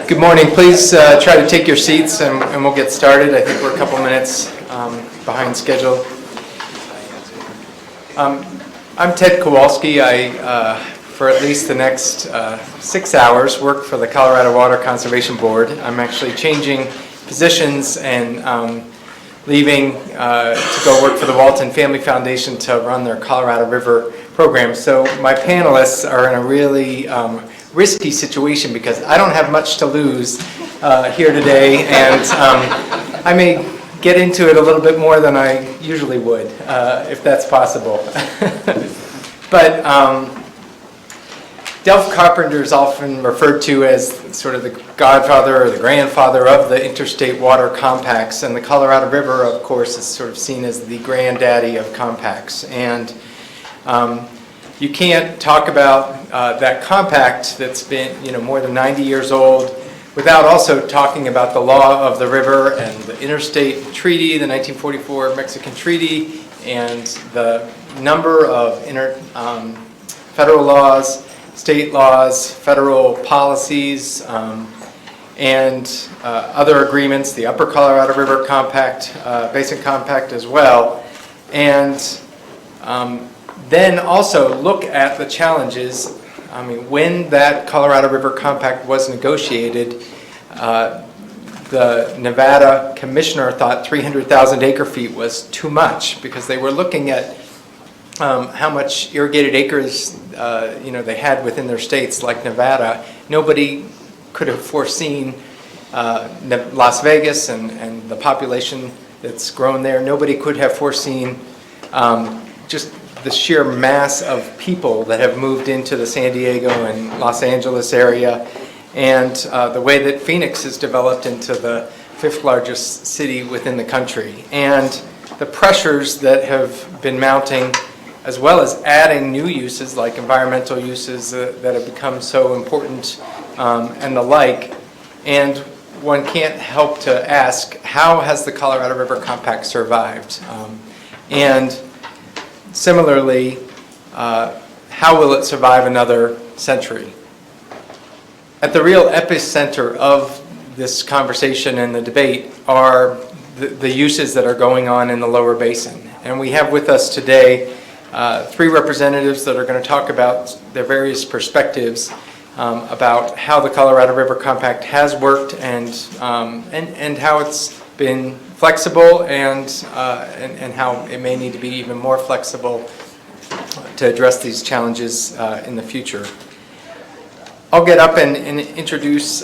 Good morning. Please try to take your seats and we'll get started. I think we're a couple minutes behind schedule. I'm Ted Kowalski. I, for at least the next 6 hours, work for the Colorado Water Conservation Board. I'm actually changing positions and leaving to go work for the Walton Family Foundation to run their Colorado River program. So my panelists are in a really risky situation because I don't have much to lose here today, and I may get into it a little bit more than I usually would, if that's possible. But Delph Carpenter is often referred to as sort of the godfather or the grandfather of the Interstate water compacts, and the Colorado River, of course, is sort of seen as the granddaddy of compacts. And you can't talk about that compact that's been, more than 90 years old without also talking about the law of the river and the Interstate Treaty, the 1944 Mexican Treaty, and the number of federal laws, state laws, federal policies, and other agreements, the Upper Colorado River Compact, Basin Compact as well. And then also look at the challenges. I mean, when that Colorado River Compact was negotiated, the Nevada commissioner thought 300,000 acre feet was too much because they were looking at how much irrigated acres they had within their states, like Nevada. Nobody could have foreseen Las Vegas and the population that's grown there. Nobody could have foreseen just the sheer mass of people that have moved into the San Diego and Los Angeles area, and the way that Phoenix has developed into the 5th largest city within the country, and the pressures that have been mounting, as well as adding new uses like environmental uses that have become so important and the like. And one can't help to ask, how has the Colorado River Compact survived? And similarly, how will it survive another century? At the real epicenter of this conversation and the debate are the uses that are going on in the lower basin. And we have with us today 3 representatives that are going to talk about their various perspectives about how the Colorado River Compact has worked and how it's been flexible and how it may need to be even more flexible to address these challenges in the future. I'll get up and introduce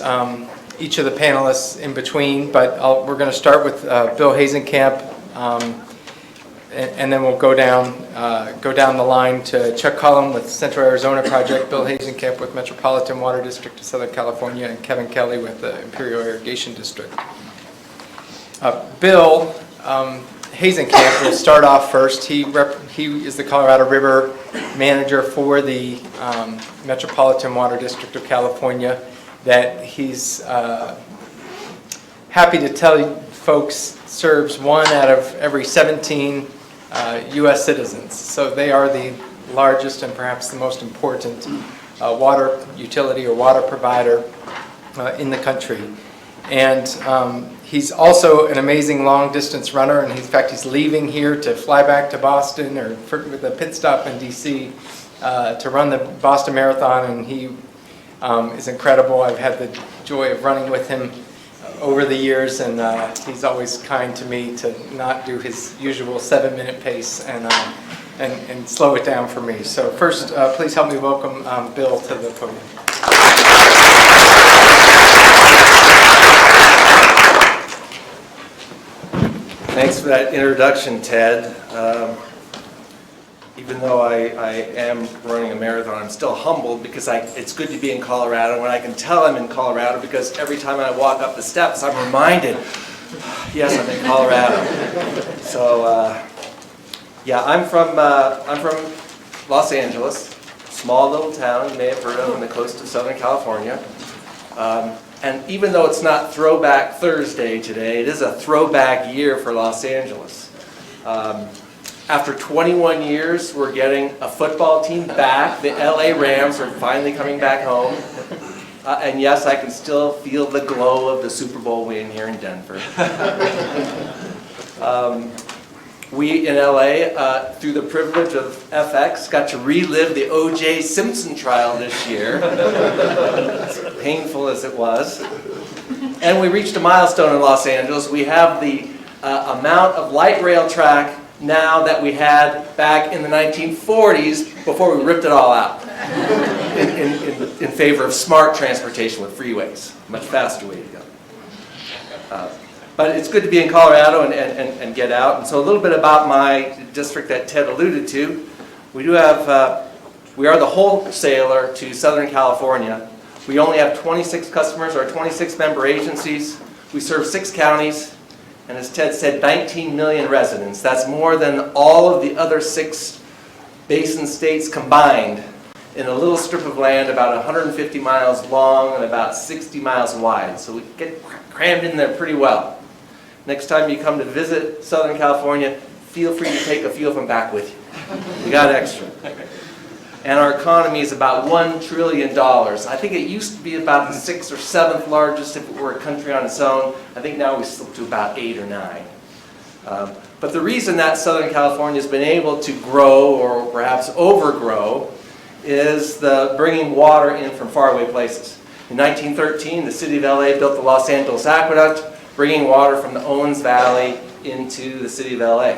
each of the panelists in between, but we're going to start with Bill Hasencamp, and then we'll go down the line to Chuck Cullom with Central Arizona Project, Bill Hasencamp with Metropolitan Water District of Southern California, and Kevin Kelley with the Imperial Irrigation District. Bill Hasencamp will start off first. He is the Colorado River manager for the Metropolitan Water District of California. That he's happy to tell you folks serves 1 out of every 17 U.S. citizens. So they are the largest and perhaps the most important water utility or water provider in the country. And he's also an amazing long-distance runner, and in fact he's leaving here to fly back to Boston or with a pit stop in D.C. to run the Boston Marathon, and he is incredible. I've had the joy of running with him over the years, and he's always kind to me to not do his usual 7-minute pace and slow it down for me. So first, please help me welcome Bill to the podium. Thanks for that introduction, Ted. Even though I am running a marathon, I'm still humbled because it's good to be in Colorado, and I can tell I'm in Colorado because every time I walk up the steps, I'm reminded, yes, I'm in Colorado. So, yeah, I'm from Los Angeles, small little town you may have heard of on the coast of Southern California. And even though it's not Throwback Thursday today, it is a throwback year for Los Angeles. After 21 years, we're getting a football team back. The LA Rams are finally coming back home. And yes, I can still feel the glow of the Super Bowl win here in Denver. We in LA, through the privilege of FX, got to relive the O.J. Simpson trial this year, as painful as it was. And we reached a milestone in Los Angeles. We have the amount of light rail track now that we had back in the 1940s before we ripped it all out in favor of smart transportation with freeways. Much faster way to go. But it's good to be in Colorado and get out. And so a little bit about my district that Ted alluded to. We are the wholesaler to Southern California. We only have 26 customers, or 26 member agencies. We serve 6 counties, and as Ted said, 19 million residents. That's more than all of the other 6 Basin states combined in a little strip of land about 150 miles long and about 60 miles wide. So we get crammed in there pretty well. Next time you come to visit Southern California, feel free to take a few of them back with you. We got extra. And our economy is about $1 trillion. I think it used to be about the 6th or 7th largest if it were a country on its own. I think now we slipped to about 8 or 9. But the reason that Southern California has been able to grow, or perhaps overgrow, is the bringing water in from faraway places. In 1913, the city of LA built the Los Angeles Aqueduct, bringing water from the Owens Valley into the city of LA.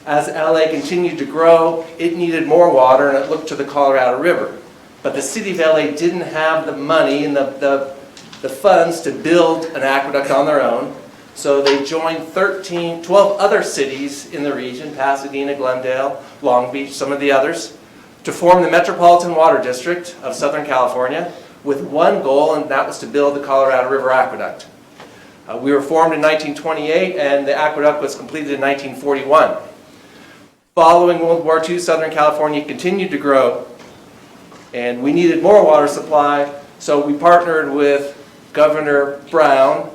As LA continued to grow, it needed more water, and it looked to the Colorado River. But the city of LA didn't have the money and the funds to build an aqueduct on their own, so they joined 12 other cities in the region, Pasadena, Glendale, Long Beach, some of the others, to form the Metropolitan Water District of Southern California with one goal, and that was to build the Colorado River Aqueduct. We were formed in 1928, and the aqueduct was completed in 1941. Following World War II, Southern California continued to grow, and we needed more water supply, so we partnered with Governor Brown,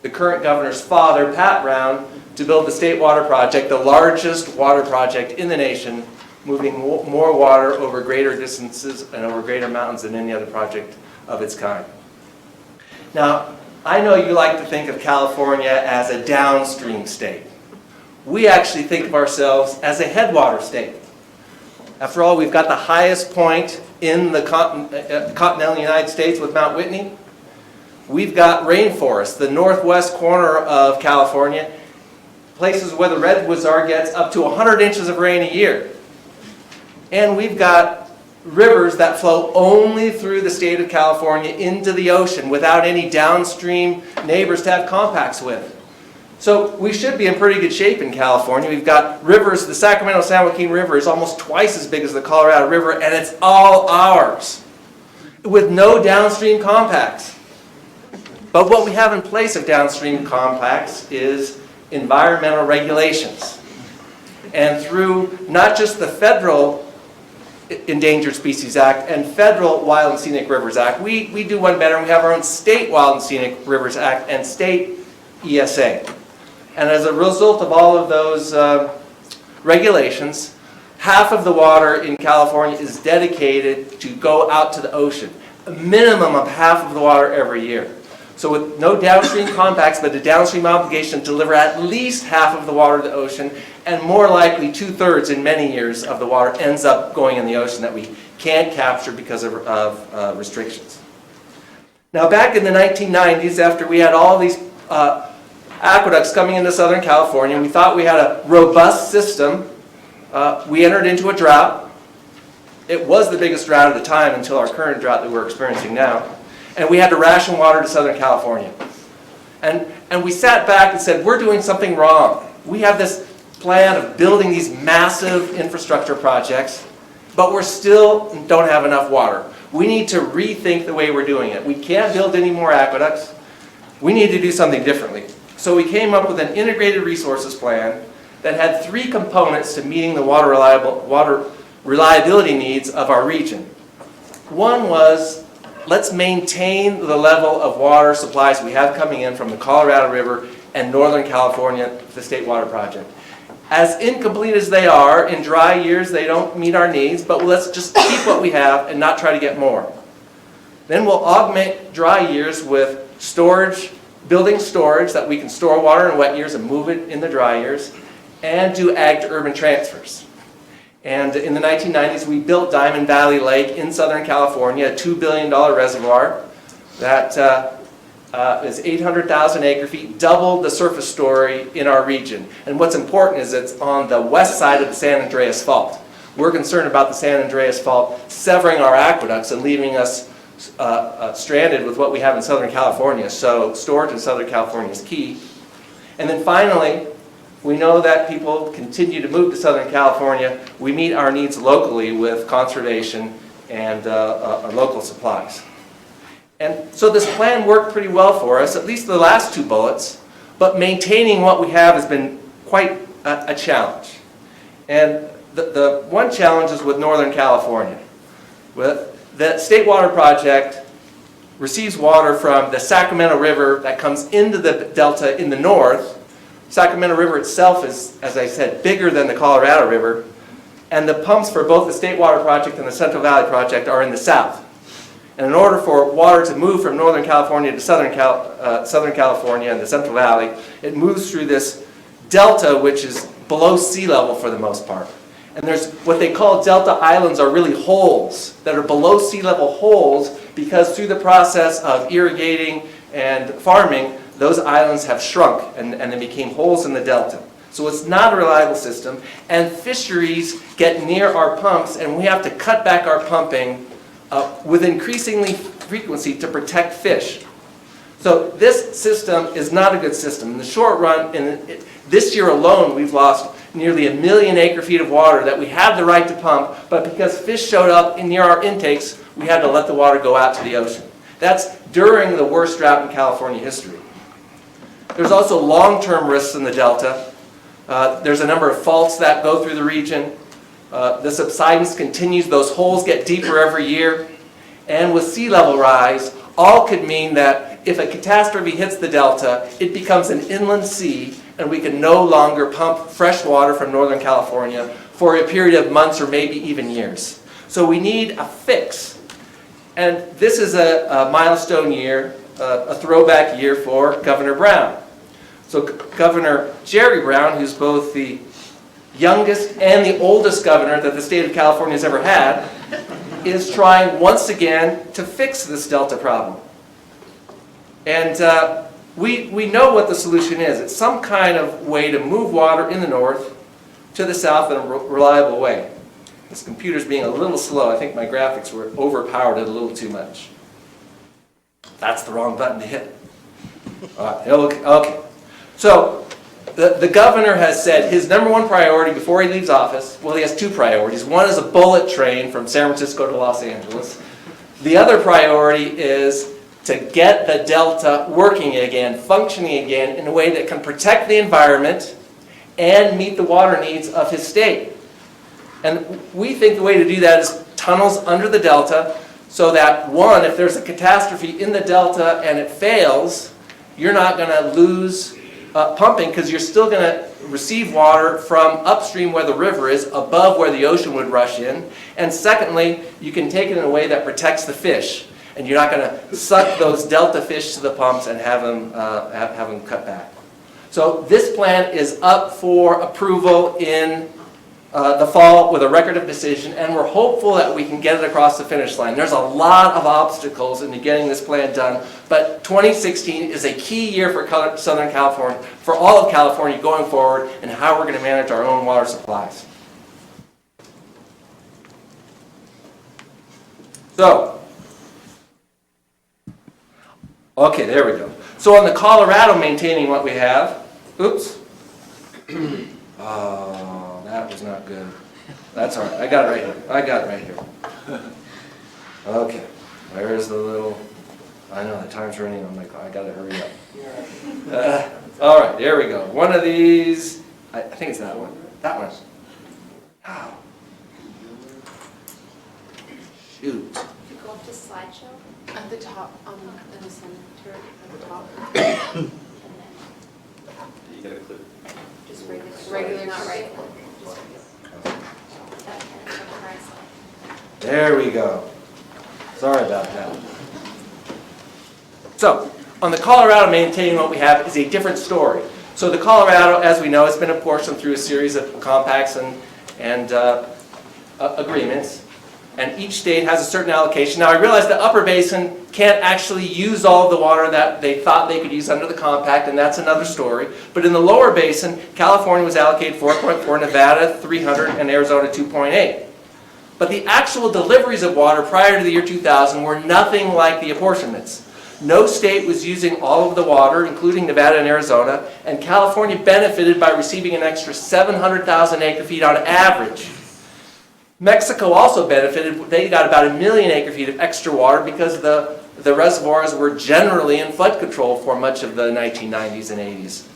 the current governor's father, Pat Brown, to build the State Water Project, the largest water project in the nation, moving more water over greater distances and over greater mountains than any other project of its kind. Now, I know you like to think of California as a downstream state. We actually think of ourselves as a headwater state. After all, we've got the highest point in the continental United States with Mount Whitney. We've got rainforest, the northwest corner of California, places where the redwoods are gets up to 100 inches of rain a year. And we've got rivers that flow only through the state of California into the ocean without any downstream neighbors to have compacts with. So we should be in pretty good shape in California. We've got rivers. The Sacramento-San Joaquin River is almost twice as big as the Colorado River, and it's all ours with no downstream compacts. But what we have in place of downstream compacts is environmental regulations. And through not just the federal Endangered Species Act and Federal Wild and Scenic Rivers Act. We do one better, and we have our own State Wild and Scenic Rivers Act and State ESA. And as a result of all of those regulations, half of the water in California is dedicated to go out to the ocean. A minimum of half of the water every year. So with no downstream compacts, but a downstream obligation to deliver at least half of the water to the ocean, and more likely 2/3 in many years of the water ends up going in the ocean that we can't capture because of restrictions. Now back in the 1990s, after we had all these aqueducts coming into Southern California, we thought we had a robust system. We entered into a drought. It was the biggest drought at the time until our current drought that we're experiencing now. And we had to ration water to Southern California. And we sat back and said, we're doing something wrong. We have this plan of building these massive infrastructure projects, but we still don't have enough water. We need to rethink the way we're doing it. We can't build any more aqueducts. We need to do something differently. So we came up with an integrated resources plan that had 3 components to meeting the water reliability needs of our region. One was, let's maintain the level of water supplies we have coming in from the Colorado River and Northern California, the State Water Project. As incomplete as they are, in dry years they don't meet our needs, but let's just keep what we have and not try to get more. Then we'll augment dry years with storage, building storage that we can store water in wet years and move it in the dry years, and do ag to urban transfers. And in the 1990s, we built Diamond Valley Lake in Southern California, a $2 billion reservoir that is 800,000 acre feet, doubled the surface story in our region. And what's important is it's on the west side of the San Andreas Fault. We're concerned about the San Andreas Fault severing our aqueducts and leaving us stranded with what we have in Southern California. So storage in Southern California is key. And then finally, we know that people continue to move to Southern California. We meet our needs locally with conservation and local supplies. And so this plan worked pretty well for us, at least the last 2 bullets, but maintaining what we have has been quite a challenge. And the one challenge is with Northern California. The State Water Project receives water from the Sacramento River that comes into the delta in the north. Sacramento River itself is, as I said, bigger than the Colorado River, and the pumps for both the State Water Project and the Central Valley Project are in the south. And in order for water to move from Northern California to Southern California and the Central Valley, it moves through this delta, which is below sea level for the most part. And there's what they call delta islands are really holes that are below sea level holes because through the process of irrigating and farming, those islands have shrunk and they became holes in the delta. So it's not a reliable system, and fisheries get near our pumps and we have to cut back our pumping with increasingly frequency to protect fish. So this system is not a good system. In the short run, this year alone, we've lost nearly 1 million acre feet of water that we had the right to pump, but because fish showed up near our intakes, we had to let the water go out to the ocean. That's during the worst drought in California history. There's also long-term risks in the delta. There's a number of faults that go through the region. The subsidence continues, those holes get deeper every year, and with sea level rise, all could mean that if a catastrophe hits the delta, it becomes an inland sea, and we can no longer pump fresh water from Northern California for a period of months or maybe even years. So we need a fix. And this is a milestone year, a throwback year for Governor Brown. So Governor Jerry Brown, who's both the youngest and the oldest governor that the state of California has ever had, is trying once again to fix this delta problem. And we know what the solution is. It's some kind of way to move water in the north to the south in a reliable way. This computer's being a little slow. I think my graphics were overpowered it a little too much. That's the wrong button to hit. Okay. So the governor has said his #1 priority before he leaves office, well, he has 2 priorities. One is a bullet train from San Francisco to Los Angeles. The other priority is to get the delta working again, functioning again in a way that can protect the environment and meet the water needs of his state. And we think the way to do that is tunnels under the delta so that, one, if there's a catastrophe in the delta and it fails, you're not going to lose pumping because you're still going to receive water from upstream where the river is, above where the ocean would rush in. And secondly, you can take it in a way that protects the fish. And you're not going to suck those delta fish to the pumps and have them cut back. So this plan is up for approval in the fall with a record of decision, and we're hopeful that we can get it across the finish line. There's a lot of obstacles into getting this plan done, but 2016 is a key year for Southern California, for all of California going forward, and how we're going to manage our own water supplies. So, okay, there we go. So on the Colorado maintaining what we have, oops. Oh, that was not good. That's all right. I got it right here. I got it right here. Okay. Where's the little... I know, the time's running. I'm like, I got to hurry up. All right, there we go. One of these... I think it's that one. That one. Ow. Shoot. If you go up to slideshow, at the top, in the center, at the top. And then You gotta click. just regular, not right click. Just regular. That kind of surprise. There we go. Sorry about that. So, on the Colorado, maintaining what we have is a different story. So the Colorado, as we know, has been apportioned through a series of compacts and agreements. And each state has a certain allocation. Now I realize the Upper Basin can't actually use all of the water that they thought they could use under the compact, and that's another story. But in the Lower Basin, California was allocated 4.4, Nevada 300, and Arizona 2.8. But the actual deliveries of water prior to the year 2000 were nothing like the apportionments. No state was using all of the water, including Nevada and Arizona, and California benefited by receiving an extra 700,000 acre-feet on average. Mexico also benefited. They got about 1 million acre-feet of extra water because the reservoirs were generally in flood control for much of the 1990s and 80s.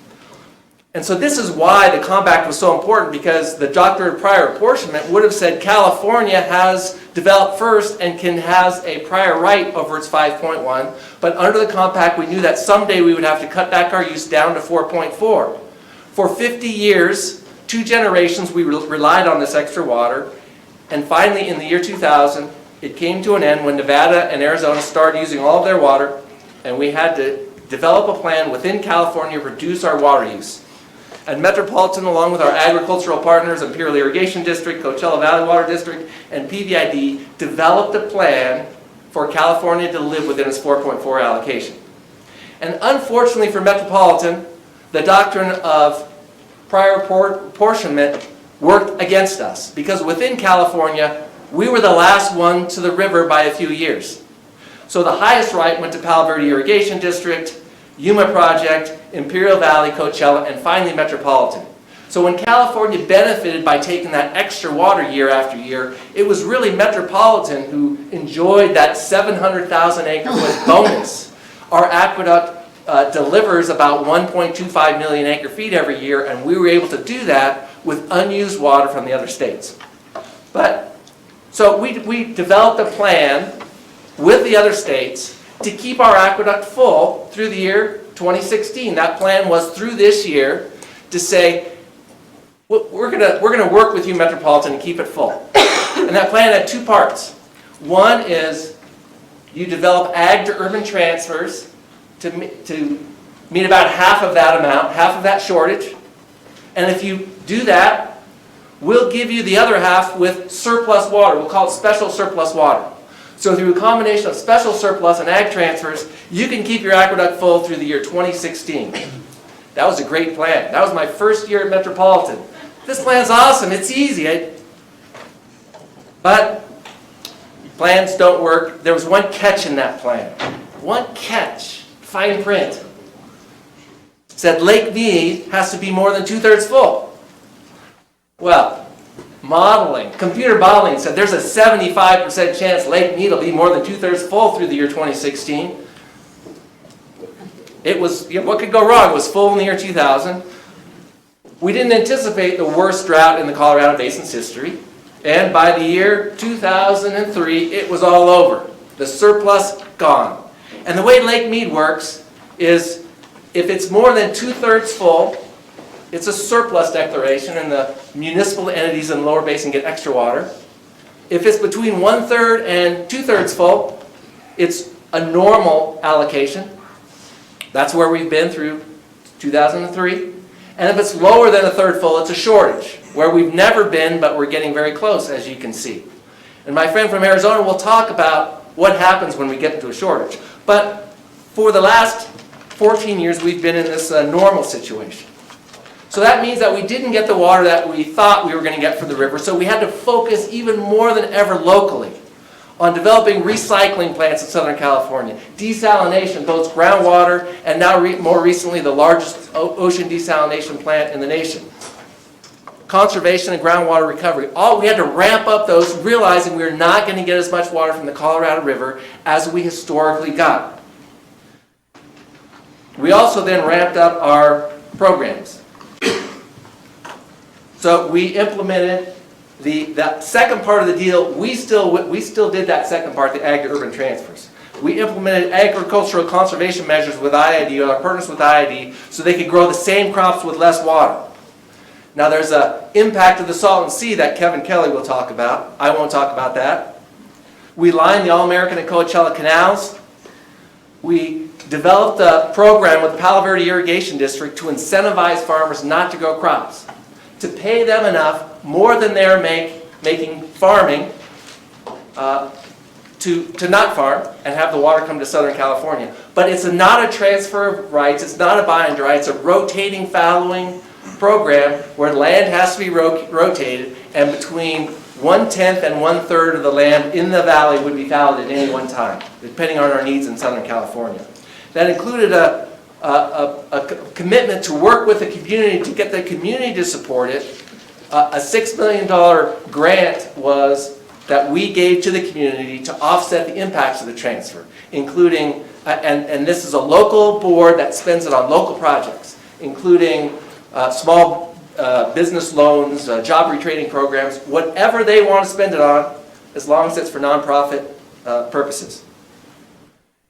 And so this is why the compact was so important, because the doctrine of prior apportionment would have said California has developed first and has a prior right over its 5.1, but under the compact we knew that someday we would have to cut back our use down to 4.4. For 50 years, 2 generations, we relied on this extra water, and finally in the year 2000, it came to an end when Nevada and Arizona started using all of their water, and we had to develop a plan within California to reduce our water use. And Metropolitan, along with our agricultural partners, Imperial Irrigation District, Coachella Valley Water District, and PVID, developed a plan for California to live within its 4.4 allocation. And unfortunately for Metropolitan, the doctrine of prior apportionment worked against us, because within California, we were the last one to the river by a few years. So the highest right went to Palo Verde Irrigation District, Yuma Project, Imperial Valley, Coachella, and finally Metropolitan. So when California benefited by taking that extra water year after year, it was really Metropolitan who enjoyed that 700,000 acre-foot bonus. Our aqueduct delivers about 1.25 million acre-feet every year, and we were able to do that with unused water from the other states. So we developed a plan with the other states to keep our aqueduct full through the year 2016. That plan was through this year to say, we're gonna work with you, Metropolitan, and keep it full. And that plan had 2 parts. One is you develop ag to urban transfers to meet about half of that amount, half of that shortage. And if you do that, we'll give you the other half with surplus water. We'll call it special surplus water. So through a combination of special surplus and ag transfers, you can keep your aqueduct full through the year 2016. That was a great plan. That was my first year at Metropolitan. This plan's awesome. It's easy. But plans don't work. There was one catch in that plan. One catch. Fine print. It said Lake Mead has to be more than 2/3 full. Well, computer modeling said there's a 75% chance Lake Mead will be more than 2/3 full through the year 2016. It was, what could go wrong? It was full in the year 2000. We didn't anticipate the worst drought in the Colorado Basin's history. And by the year 2003, it was all over. The surplus gone. And the way Lake Mead works is if it's more than 2/3 full, it's a surplus declaration, and the municipal entities in the Lower Basin get extra water. If it's between 1/3 and 2/3 full, it's a normal allocation. That's where we've been through 2003. And if it's lower than a third full, it's a shortage, where we've never been, but we're getting very close, as you can see. And my friend from Arizona will talk about what happens when we get into a shortage. But for the last 14 years, we've been in this normal situation. So that means that we didn't get the water that we thought we were going to get from the river, so we had to focus even more than ever locally on developing recycling plants in Southern California, desalination, both groundwater and now more recently the largest ocean desalination plant in the nation. Conservation and groundwater recovery. We had to ramp up those, realizing we were not going to get as much water from the Colorado River as we historically got. We also then ramped up our programs. So we implemented the second part of the deal. We still did that second part, the ag-to-urban transfers. We implemented agricultural conservation measures with IID, or our partners with IID, so they could grow the same crops with less water. Now there's an impact of the Salton Sea that Kevin Kelley will talk about. I won't talk about that. We lined the All-American and Coachella canals. We developed a program with the Palo Verde Irrigation District to incentivize farmers not to grow crops, to pay them enough, more than they're making farming, to not farm and have the water come to Southern California. But it's not a transfer of rights, it's not a buy and dry, it's a rotating fallowing program where land has to be rotated, and between 1/10 and 1/3 of the land in the valley would be fallowed at any one time, depending on our needs in Southern California. That included a commitment to work with the community to get the community to support it. A $6 million grant was that we gave to the community to offset the impacts of the transfer, including, and this is a local board that spends it on local projects, including small business loans, job retraining programs, whatever they want to spend it on, as long as it's for nonprofit purposes.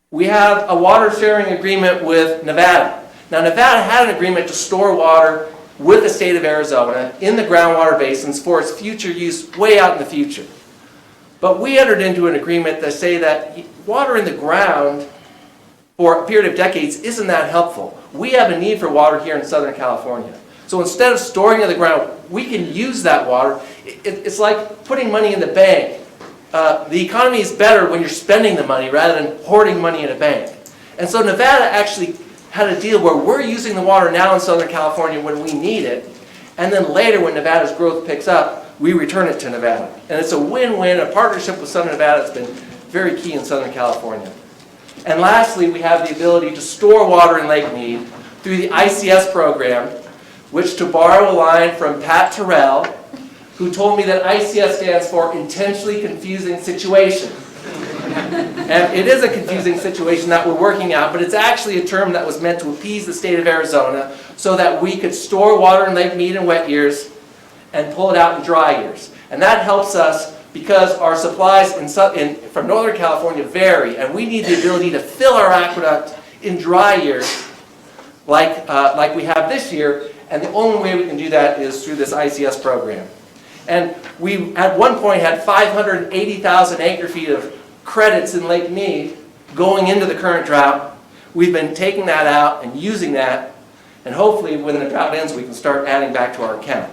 We have a water sharing agreement with Nevada. Now, Nevada had an agreement to store water with the state of Arizona in the groundwater basins for its future use way out in the future. But we entered into an agreement to say that water in the ground for a period of decades isn't that helpful. We have a need for water here in Southern California. So instead of storing it in the ground, we can use that water. It's like putting money in the bank. The economy is better when you're spending the money rather than hoarding money in a bank. And so Nevada actually had a deal where we're using the water now in Southern California when we need it, and then later when Nevada's growth picks up, we return it to Nevada. And it's a win-win, a partnership with Southern Nevada that's been very key in Southern California. And lastly, we have the ability to store water in Lake Mead through the ICS program, which, to borrow a line from Pat Terrell, who told me that ICS stands for Intentionally Confusing Situation. And it is a confusing situation that we're working out, but it's actually a term that was meant to appease the state of Arizona so that we could store water in Lake Mead in wet years and pull it out in dry years. And that helps us because our supplies from Northern California vary, and we need the ability to fill our aqueduct in dry years like we have this year, and the only way we can do that is through this ICS program. And we, at one point, had 580,000 acre-feet of credits in Lake Mead going into the current drought. We've been taking that out and using that, and hopefully when the drought ends, we can start adding back to our account.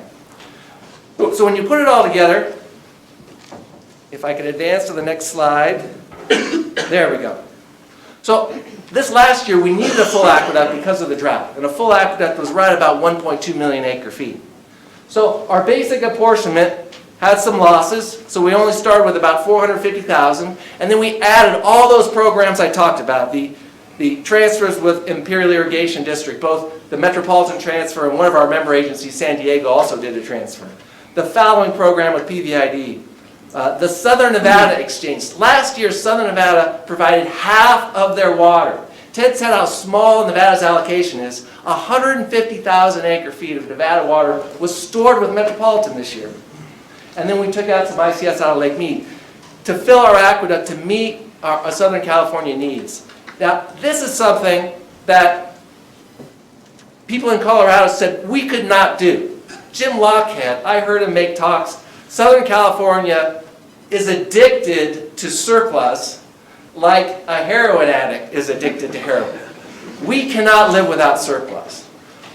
So when you put it all together, if I could advance to the next slide, there we go. So this last year, we needed a full aqueduct because of the drought, and a full aqueduct was right about 1.2 million acre-feet. So our basic apportionment had some losses, so we only started with about 450,000, and then we added all those programs I talked about, the transfers with Imperial Irrigation District, both the Metropolitan transfer and one of our member agencies, San Diego, also did a transfer. The fallowing program with PVID, the Southern Nevada Exchange. Last year, Southern Nevada provided half of their water. Ted said how small Nevada's allocation is. 150,000 acre-feet of Nevada water was stored with Metropolitan this year. And then we took out some ICS out of Lake Mead to fill our aqueduct to meet our Southern California needs. Now, this is something that people in Colorado said we could not do. Jim Lockhead, I heard him make talks. Southern California is addicted to surplus like a heroin addict is addicted to heroin. We cannot live without surplus.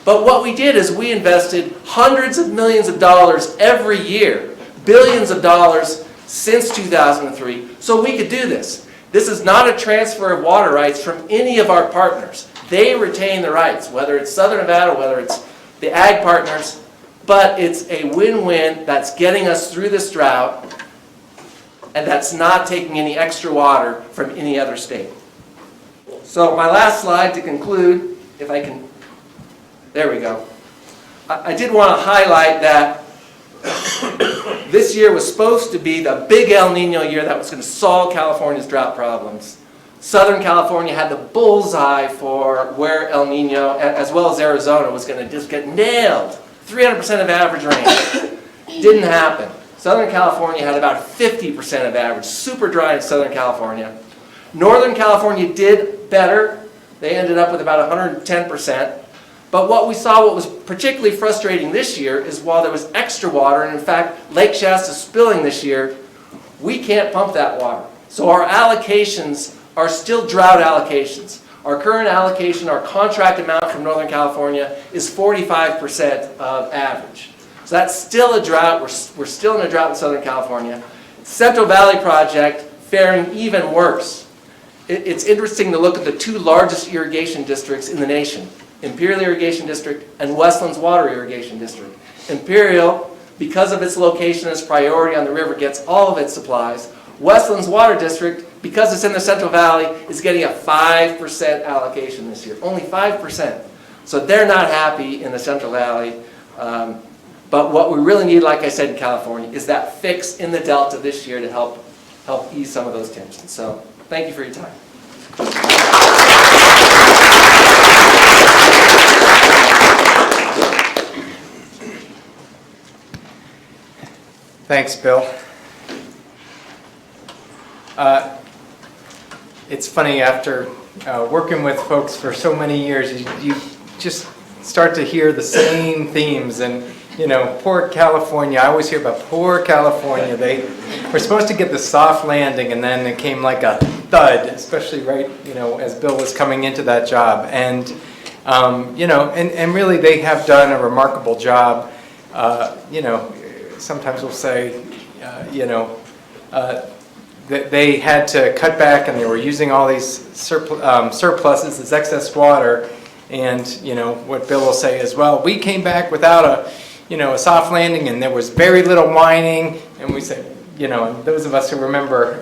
But what we did is we invested hundreds of millions of dollars every year, billions of dollars since 2003, so we could do this. This is not a transfer of water rights from any of our partners. They retain the rights, whether it's Southern Nevada, whether it's the ag partners, but it's a win-win that's getting us through this drought, and that's not taking any extra water from any other state. So my last slide to conclude, if I can, there we go. I did want to highlight that this year was supposed to be the big El Nino year that was going to solve California's drought problems. Southern California had the bullseye for where El Nino, as well as Arizona, was going to just get nailed. 300% of average rain. Didn't happen. Southern California had about 50% of average. Super dry in Southern California. Northern California did better. They ended up with about 110%. But what we saw, what was particularly frustrating this year, is while there was extra water, and in fact Lake Shasta spilling this year, we can't pump that water. So our allocations are still drought allocations. Our current allocation, our contract amount from Northern California is 45% of average. So that's still a drought. We're still in a drought in Southern California. Central Valley Project faring even worse. It's interesting to look at the two largest irrigation districts in the nation. Imperial Irrigation District and Westland's Water Irrigation District. Imperial, because of its location and its priority on the river, gets all of its supplies. Westland's Water District, because it's in the Central Valley, is getting a 5% allocation this year. Only 5%. So they're not happy in the Central Valley. But what we really need, like I said, in California, is that fix in the Delta this year to help ease some of those tensions. So thank you for your time. Thanks, Bill. It's funny, after working with folks for so many years, you just start to hear the same themes. And, you know, poor California, I always hear about poor California. They were supposed to get the soft landing, and then it came like a thud, especially right, you know, as Bill was coming into that job. And, you know, and really they have done a remarkable job. You know, sometimes we'll say, you know, that they had to cut back and they were using all these surpluses, this excess water. And, you know, what Bill will say is, well, we came back without a, you know, a soft landing, and there was very little whining. And we say, you know, and those of us who remember,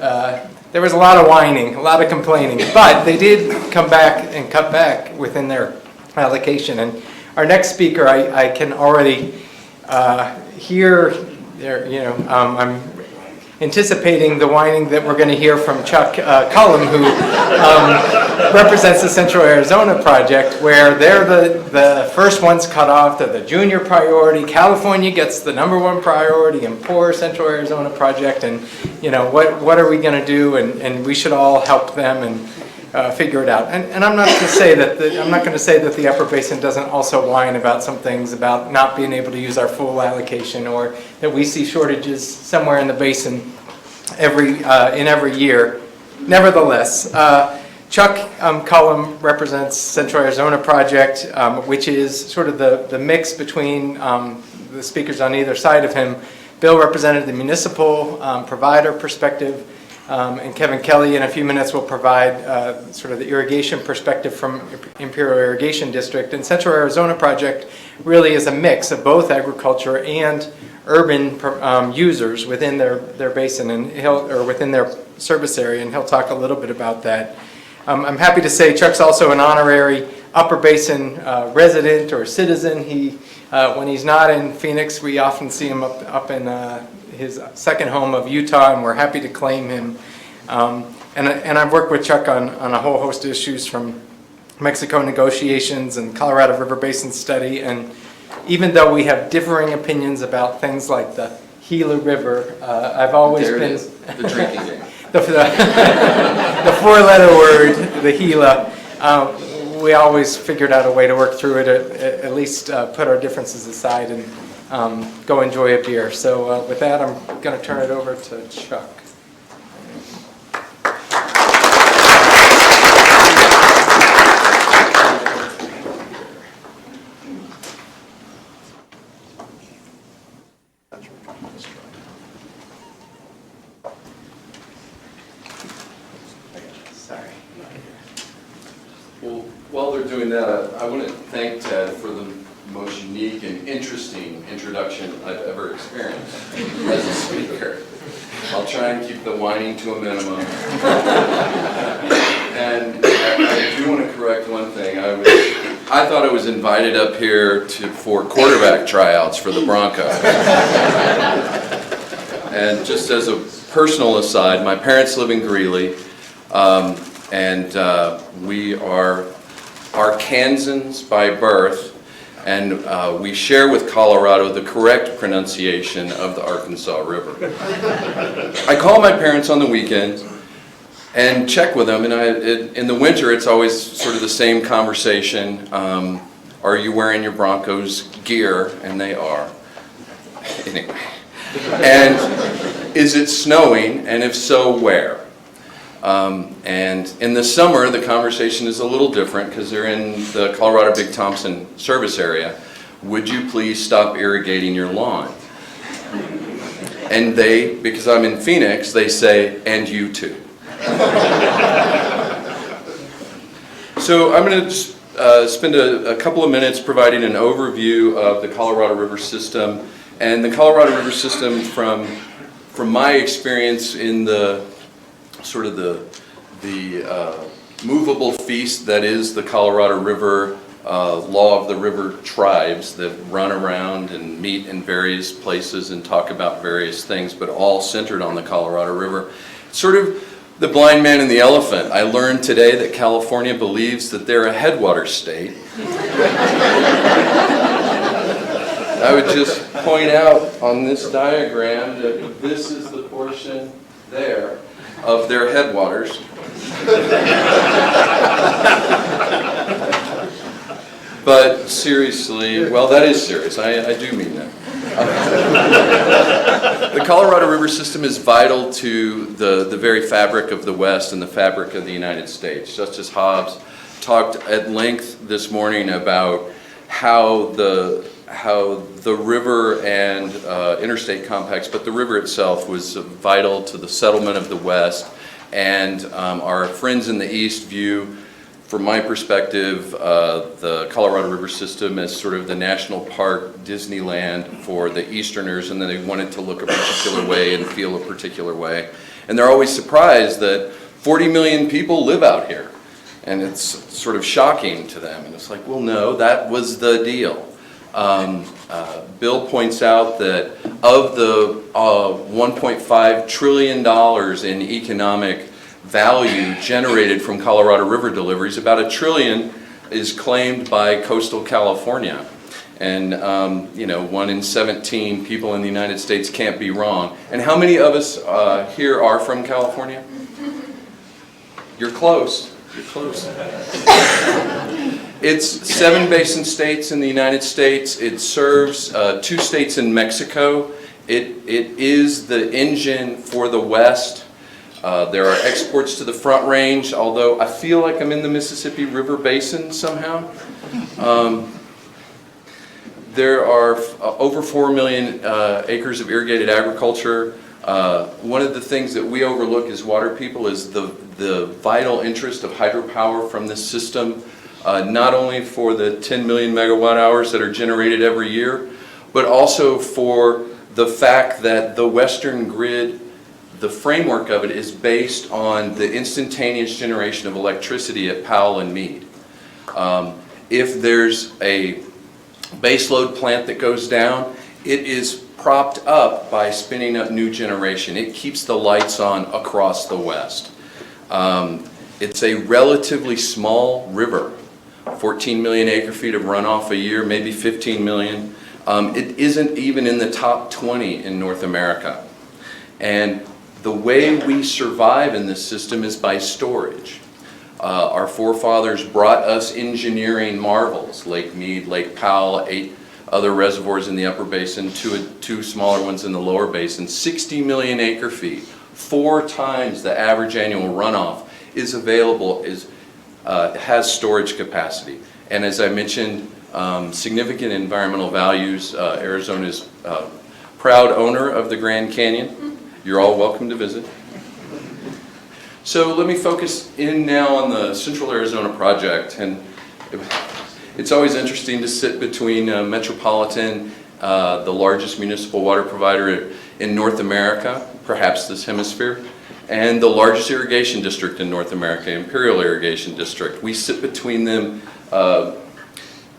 there was a lot of whining, a lot of complaining. But they did come back and cut back within their allocation. And our next speaker, I can already hear there, you know, I'm anticipating the whining that we're going to hear from Chuck Cullom, who represents the Central Arizona Project, where they're the first ones cut off. They're the junior priority. California gets the #1 priority, and poor Central Arizona Project. And, you know, what are we going to do? And we should all help them and figure it out. And I'm not going to say that the Upper Basin doesn't also whine about some things, about not being able to use our full allocation, or that we see shortages somewhere in the basin every year. Nevertheless, Chuck Cullom represents Central Arizona Project, which is sort of the mix between the speakers on either side of him. Bill represented the municipal provider perspective, and Kevin Kelley in a few minutes will provide sort of the irrigation perspective from Imperial Irrigation District. And Central Arizona Project really is a mix of both agriculture and urban users within their basin, and within their service area, and he'll talk a little bit about that. I'm happy to say Chuck's also an honorary Upper Basin resident or citizen. When he's not in Phoenix, we often see him up in his second home of Utah, and we're happy to claim him. And I've worked with Chuck on a whole host of issues, from Mexico negotiations and Colorado River Basin study. And even though we have differing opinions about things like the Gila River, I've always There it been is, the drinking game. the four-letter word, the Gila. We always figured out a way to work through it, at least put our differences aside and go enjoy a beer. So with that, I'm going to turn it over to Chuck. while they're doing that, I want to thank Ted for the most unique and interesting introduction I've ever experienced as a speaker. I'll try and keep the whining to a minimum. And I do want to correct one thing. I thought I was invited up here for quarterback tryouts for the Broncos. And just as a personal aside, my parents live in Greeley, and we are Arkansans by birth, and we share with Colorado the correct pronunciation of the Arkansas River. I call my parents on the weekends and check with them, and in the winter it's always sort of the same conversation. Are you wearing your Broncos gear? And they are. Anyway. And is it snowing? And if so, where? And in the summer, the conversation is a little different because they're in the Colorado Big Thompson service area. Would you please stop irrigating your lawn? And they, because I'm in Phoenix, they say, and you too. So I'm going to just spend a couple of minutes providing an overview of the Colorado River system. And the Colorado River system, from my experience in the sort of the movable feast that is the Colorado River, law of the river tribes that run around and meet in various places and talk about various things, but all centered on the Colorado River. Sort of the blind man and the elephant. I learned today that California believes that they're a headwater state. I would just point out on this diagram that this is the portion there of their headwaters. But seriously, well, that is serious. I do mean that. The Colorado River system is vital to the very fabric of the West and the fabric of the United States. Justice Hobbs talked at length this morning about how the river and interstate complex, but the river itself was vital to the settlement of the West. And our friends in the East view, from my perspective, the Colorado River system as sort of the national park Disneyland for the Easterners, and then they wanted to look a particular way and feel a particular way. And they're always surprised that 40 million people live out here. And it's sort of shocking to them. And it's like, well, no, that was the deal. Bill points out that of the $1.5 trillion in economic value generated from Colorado River deliveries, about $1 trillion is claimed by coastal California. And, 1 in 17 people in the United States can't be wrong. And how many of us here are from California? You're close. You're close. It's 7 basin states in the United States. It serves 2 states in Mexico. It is the engine for the West. There are exports to the Front Range, although I feel like I'm in the Mississippi River Basin somehow. There are over 4 million acres of irrigated agriculture. One of the things that we overlook as water people is the vital interest of hydropower from this system, not only for the 10 million megawatt hours that are generated every year, but also for the fact that the Western grid, the framework of it is based on the instantaneous generation of electricity at Powell and Meade. If there's a baseload plant that goes down, it is propped up by spinning up new generation. It keeps the lights on across the West. It's a relatively small river, 14 million acre feet of runoff a year, maybe 15 million. It isn't even in the top 20 in North America. And the way we survive in this system is by storage. Our forefathers brought us engineering marvels, Lake Meade, Lake Powell, 8 other reservoirs in the upper basin, two smaller ones in the lower basin, 60 million acre feet, 4 times the average annual runoff is available, has storage capacity. And as I mentioned, significant environmental values. Arizona's proud owner of the Grand Canyon. You're all welcome to visit. So let me focus in now on the Central Arizona project. And It's always interesting to sit between Metropolitan, the largest municipal water provider in North America, perhaps this hemisphere, and the largest irrigation district in North America, Imperial Irrigation District. We sit between them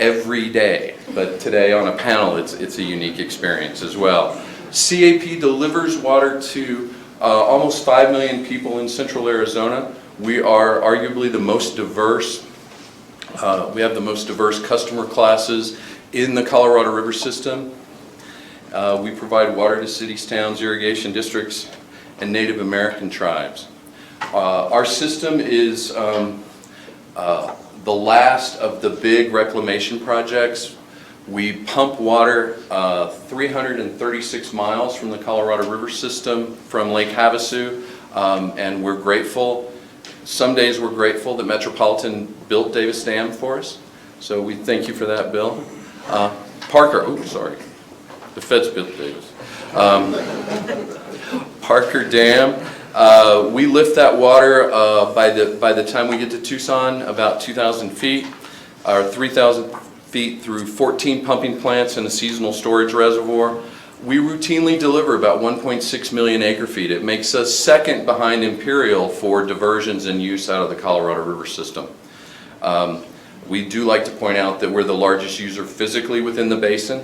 every day, but today on a panel it's a unique experience as well. CAP delivers water to almost 5 million people in central Arizona. We are arguably the most diverse, we have the most diverse customer classes in the Colorado River system. We provide water to cities, towns, irrigation districts, and Native American tribes. Our system is the last of the big reclamation projects. We pump water 336 miles from the Colorado River system from Lake Havasu, and we're grateful. Some days we're grateful that Metropolitan built Davis Dam for us, so we thank you for that, Bill. Parker, oh, sorry, the feds built Davis. Parker Dam, we lift that water by the time we get to Tucson, about 2,000 feet, or 3,000 feet through 14 pumping plants and a seasonal storage reservoir. We routinely deliver about 1.6 million acre feet. It makes us second behind Imperial for diversions and use out of the Colorado River system. We do like to point out that we're the largest user physically within the basin.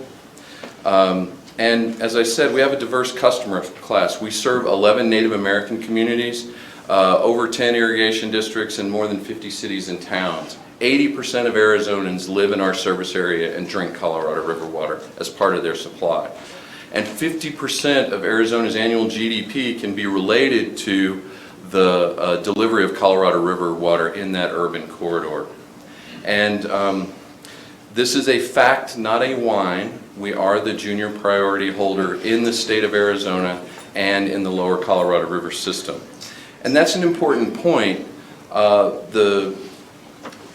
And as I said, we have a diverse customer class. We serve 11 Native American communities, over 10 irrigation districts, and more than 50 cities and towns. 80% of Arizonans live in our service area and drink Colorado River water as part of their supply. And 50% of Arizona's annual GDP can be related to the delivery of Colorado River water in that urban corridor. And this is a fact, not a whine. We are the junior priority holder in the state of Arizona and in the lower Colorado River system. And that's an important point.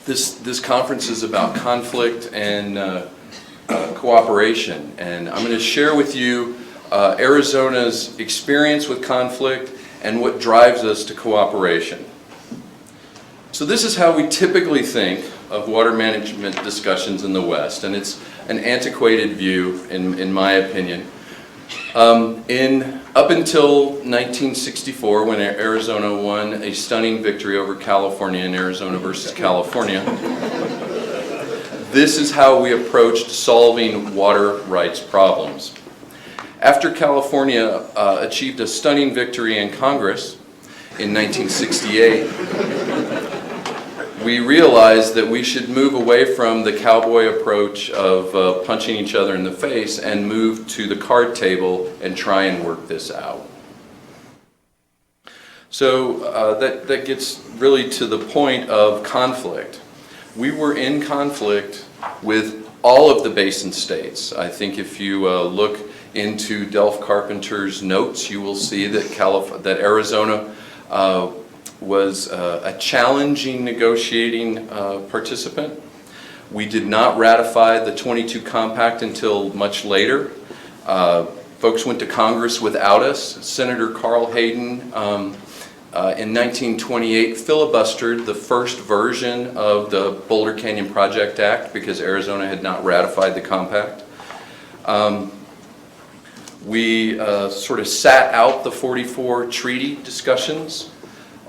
This conference is about conflict and cooperation, and I'm going to share with you Arizona's experience with conflict and what drives us to cooperation. So this is how we typically think of water management discussions in the West, and it's an antiquated view in my opinion. Up until 1964, when Arizona won a stunning victory over California in Arizona versus California, this is how we approached solving water rights problems. After California achieved a stunning victory in Congress in 1968, we realized that we should move away from the cowboy approach of punching each other in the face and move to the card table and try and work this out. So that gets really to the point of conflict. We were in conflict with all of the Basin states. I think if you look into Delph Carpenter's notes, you will see that Arizona was a challenging negotiating participant. We did not ratify the 22 Compact until much later. Folks went to Congress without us. Senator Carl Hayden in 1928 filibustered the first version of the Boulder Canyon Project Act because Arizona had not ratified the compact. We sort of sat out the 44 treaty discussions,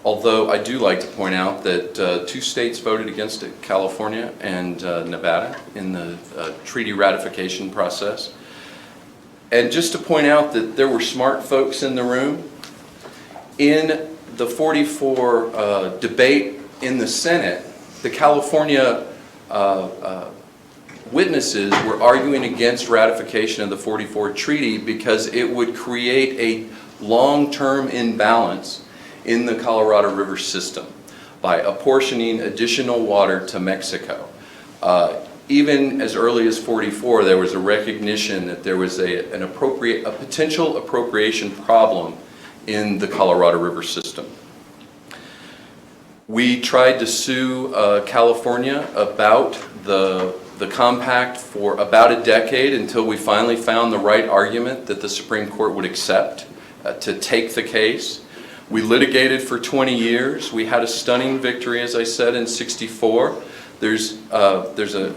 although I do like to point out that 2 states voted against it, California and Nevada, in the treaty ratification process. And just to point out that there were smart folks in the room, in the 44 debate in the Senate, the California witnesses were arguing against ratification of the 44 treaty because it would create a long-term imbalance in the Colorado River system by apportioning additional water to Mexico. Even as early as 44, there was a recognition that there was a potential appropriation problem in the Colorado River system. We tried to sue California about the compact for about a decade until we finally found the right argument that the Supreme Court would accept to take the case. We litigated for 20 years. We had a stunning victory, as I said, in '64. There's a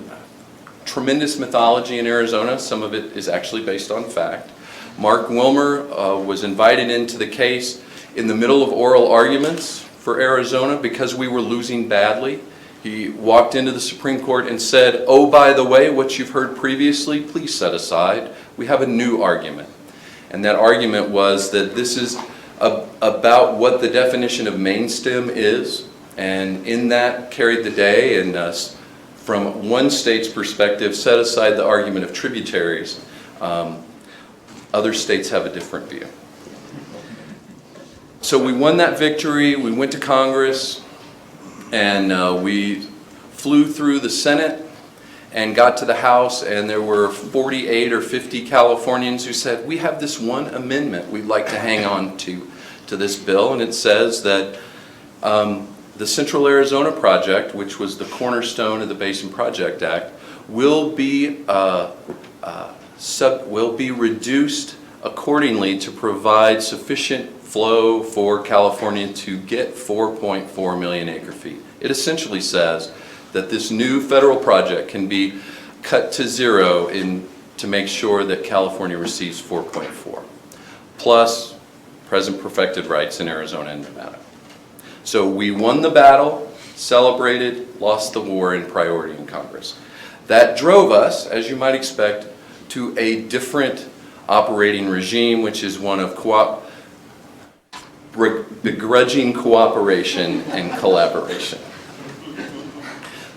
tremendous mythology in Arizona. Some of it is actually based on fact. Mark Wilmer was invited into the case in the middle of oral arguments for Arizona because we were losing badly. He walked into the Supreme Court and said, "Oh, by the way, what you've heard previously, please set aside. We have a new argument." And that argument was that this is about what the definition of main stem is, and in that carried the day, and from one state's perspective set aside the argument of tributaries. Other states have a different view. So we won that victory, we went to Congress, and we flew through the Senate and got to the House, and there were 48 or 50 Californians who said, "We have this one amendment we'd like to hang on to this bill," and it says that the Central Arizona Project, which was the cornerstone of the Basin Project Act, will be reduced accordingly to provide sufficient flow for California to get 4.4 million acre feet. It essentially says that this new federal project can be cut to zero to make sure that California receives 4.4, plus present perfected rights in Arizona and Nevada. So we won the battle, celebrated, lost the war in priority in Congress. That drove us, as you might expect, to a different operating regime, which is one of begrudging cooperation and collaboration.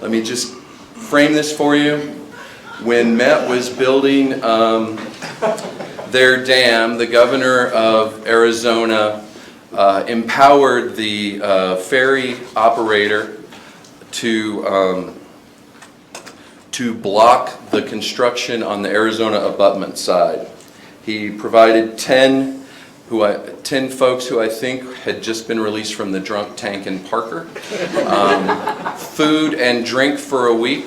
Let me just frame this for you. When Met was building their dam, the governor of Arizona empowered the ferry operator to block the construction on the Arizona abutment side. He provided 10 folks who I think had just been released from the drunk tank in Parker, food and drink for a week.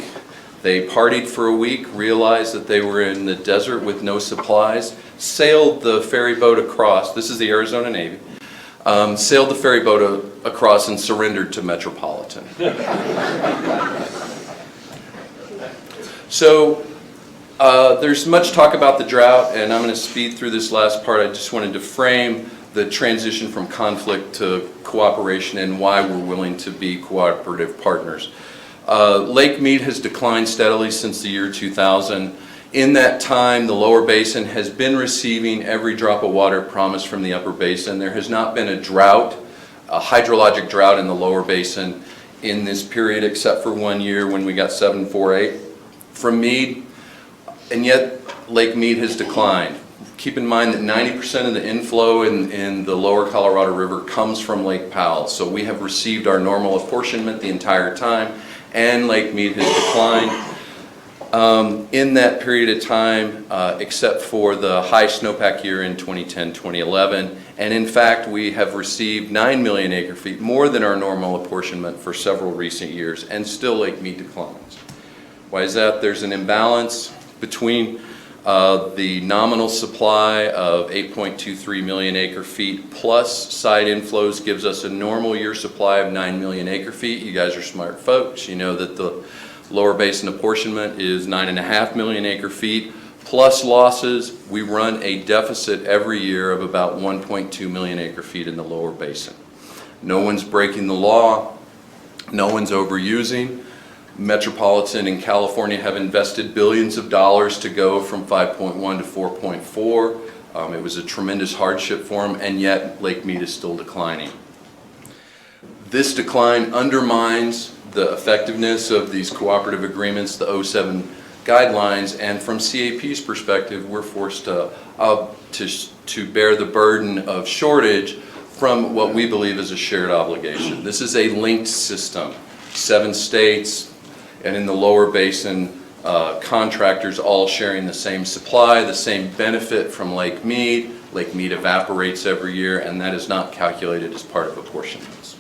They partied for a week, realized that they were in the desert with no supplies, sailed the ferry boat across. This is the Arizona Navy. Sailed the ferry boat across and surrendered to Metropolitan. So there's much talk about the drought, and I'm going to speed through this last part. I just wanted to frame the transition from conflict to cooperation and why we're willing to be cooperative partners. Lake Mead has declined steadily since the year 2000. In that time, the lower basin has been receiving every drop of water promised from the upper basin. There has not been a drought, a hydrologic drought in the lower basin in this period, except for 1 year when we got 748 from Mead, and yet Lake Mead has declined. Keep in mind that 90% of the inflow in the lower Colorado River comes from Lake Powell, so we have received our normal apportionment the entire time, and Lake Mead has declined. In that period of time, except for the high snowpack year in 2010-2011, and in fact we have received 9 million acre feet, more than our normal apportionment for several recent years, and still Lake Mead declines. Why is that? There's an imbalance between the nominal supply of 8.23 million acre feet plus side inflows gives us a normal year supply of 9 million acre feet. You guys are smart folks. You know that the lower basin apportionment is 9.5 million acre feet plus losses. We run a deficit every year of about 1.2 million acre feet in the lower basin. No one's breaking the law. No one's overusing. Metropolitan in California have invested billions of dollars to go from 5.1 to 4.4. It was a tremendous hardship for them, and yet Lake Mead is still declining. This decline undermines the effectiveness of these cooperative agreements, the 07 guidelines, and from CAP's perspective, we're forced to bear the burden of shortage from what we believe is a shared obligation. This is a linked system. 7 states, and in the lower basin, contractors all sharing the same supply, the same benefit from Lake Mead. Lake Mead evaporates every year, and that is not calculated as part of apportionments.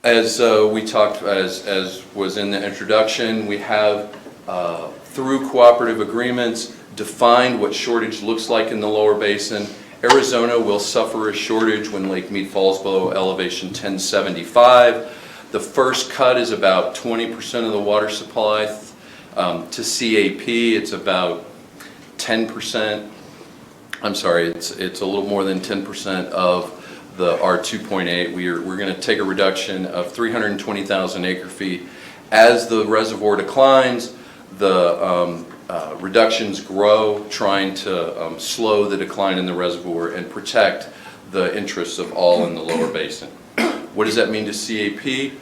As we talked, as was in the introduction, we have, through cooperative agreements, defined what shortage looks like in the lower basin. Arizona will suffer a shortage when Lake Mead falls below elevation 1075. The first cut is about 20% of the water supply. To CAP, it's about 10%. I'm sorry, it's a little more than 10% of the R2.8. We're going to take a reduction of 320,000 acre feet. As the reservoir declines, the reductions grow, trying to slow the decline in the reservoir and protect the interests of all in the lower basin. What does that mean to CAP?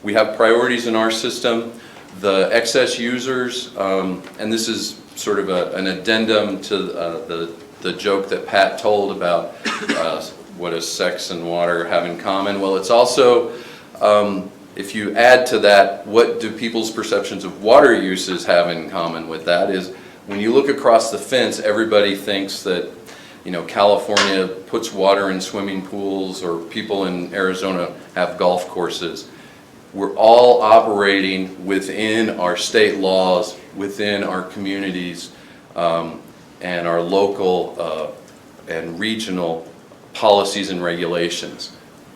We have priorities in our system. The excess users, and this is sort of an addendum to the joke that Pat told about what does sex and water have in common. Well, it's also, if you add to that, what do people's perceptions of water uses have in common with that is when you look across the fence, everybody thinks that, you know, California puts water in swimming pools, or people in Arizona have golf courses. We're all operating within our state laws, within our communities, and our local and regional policies and regulations.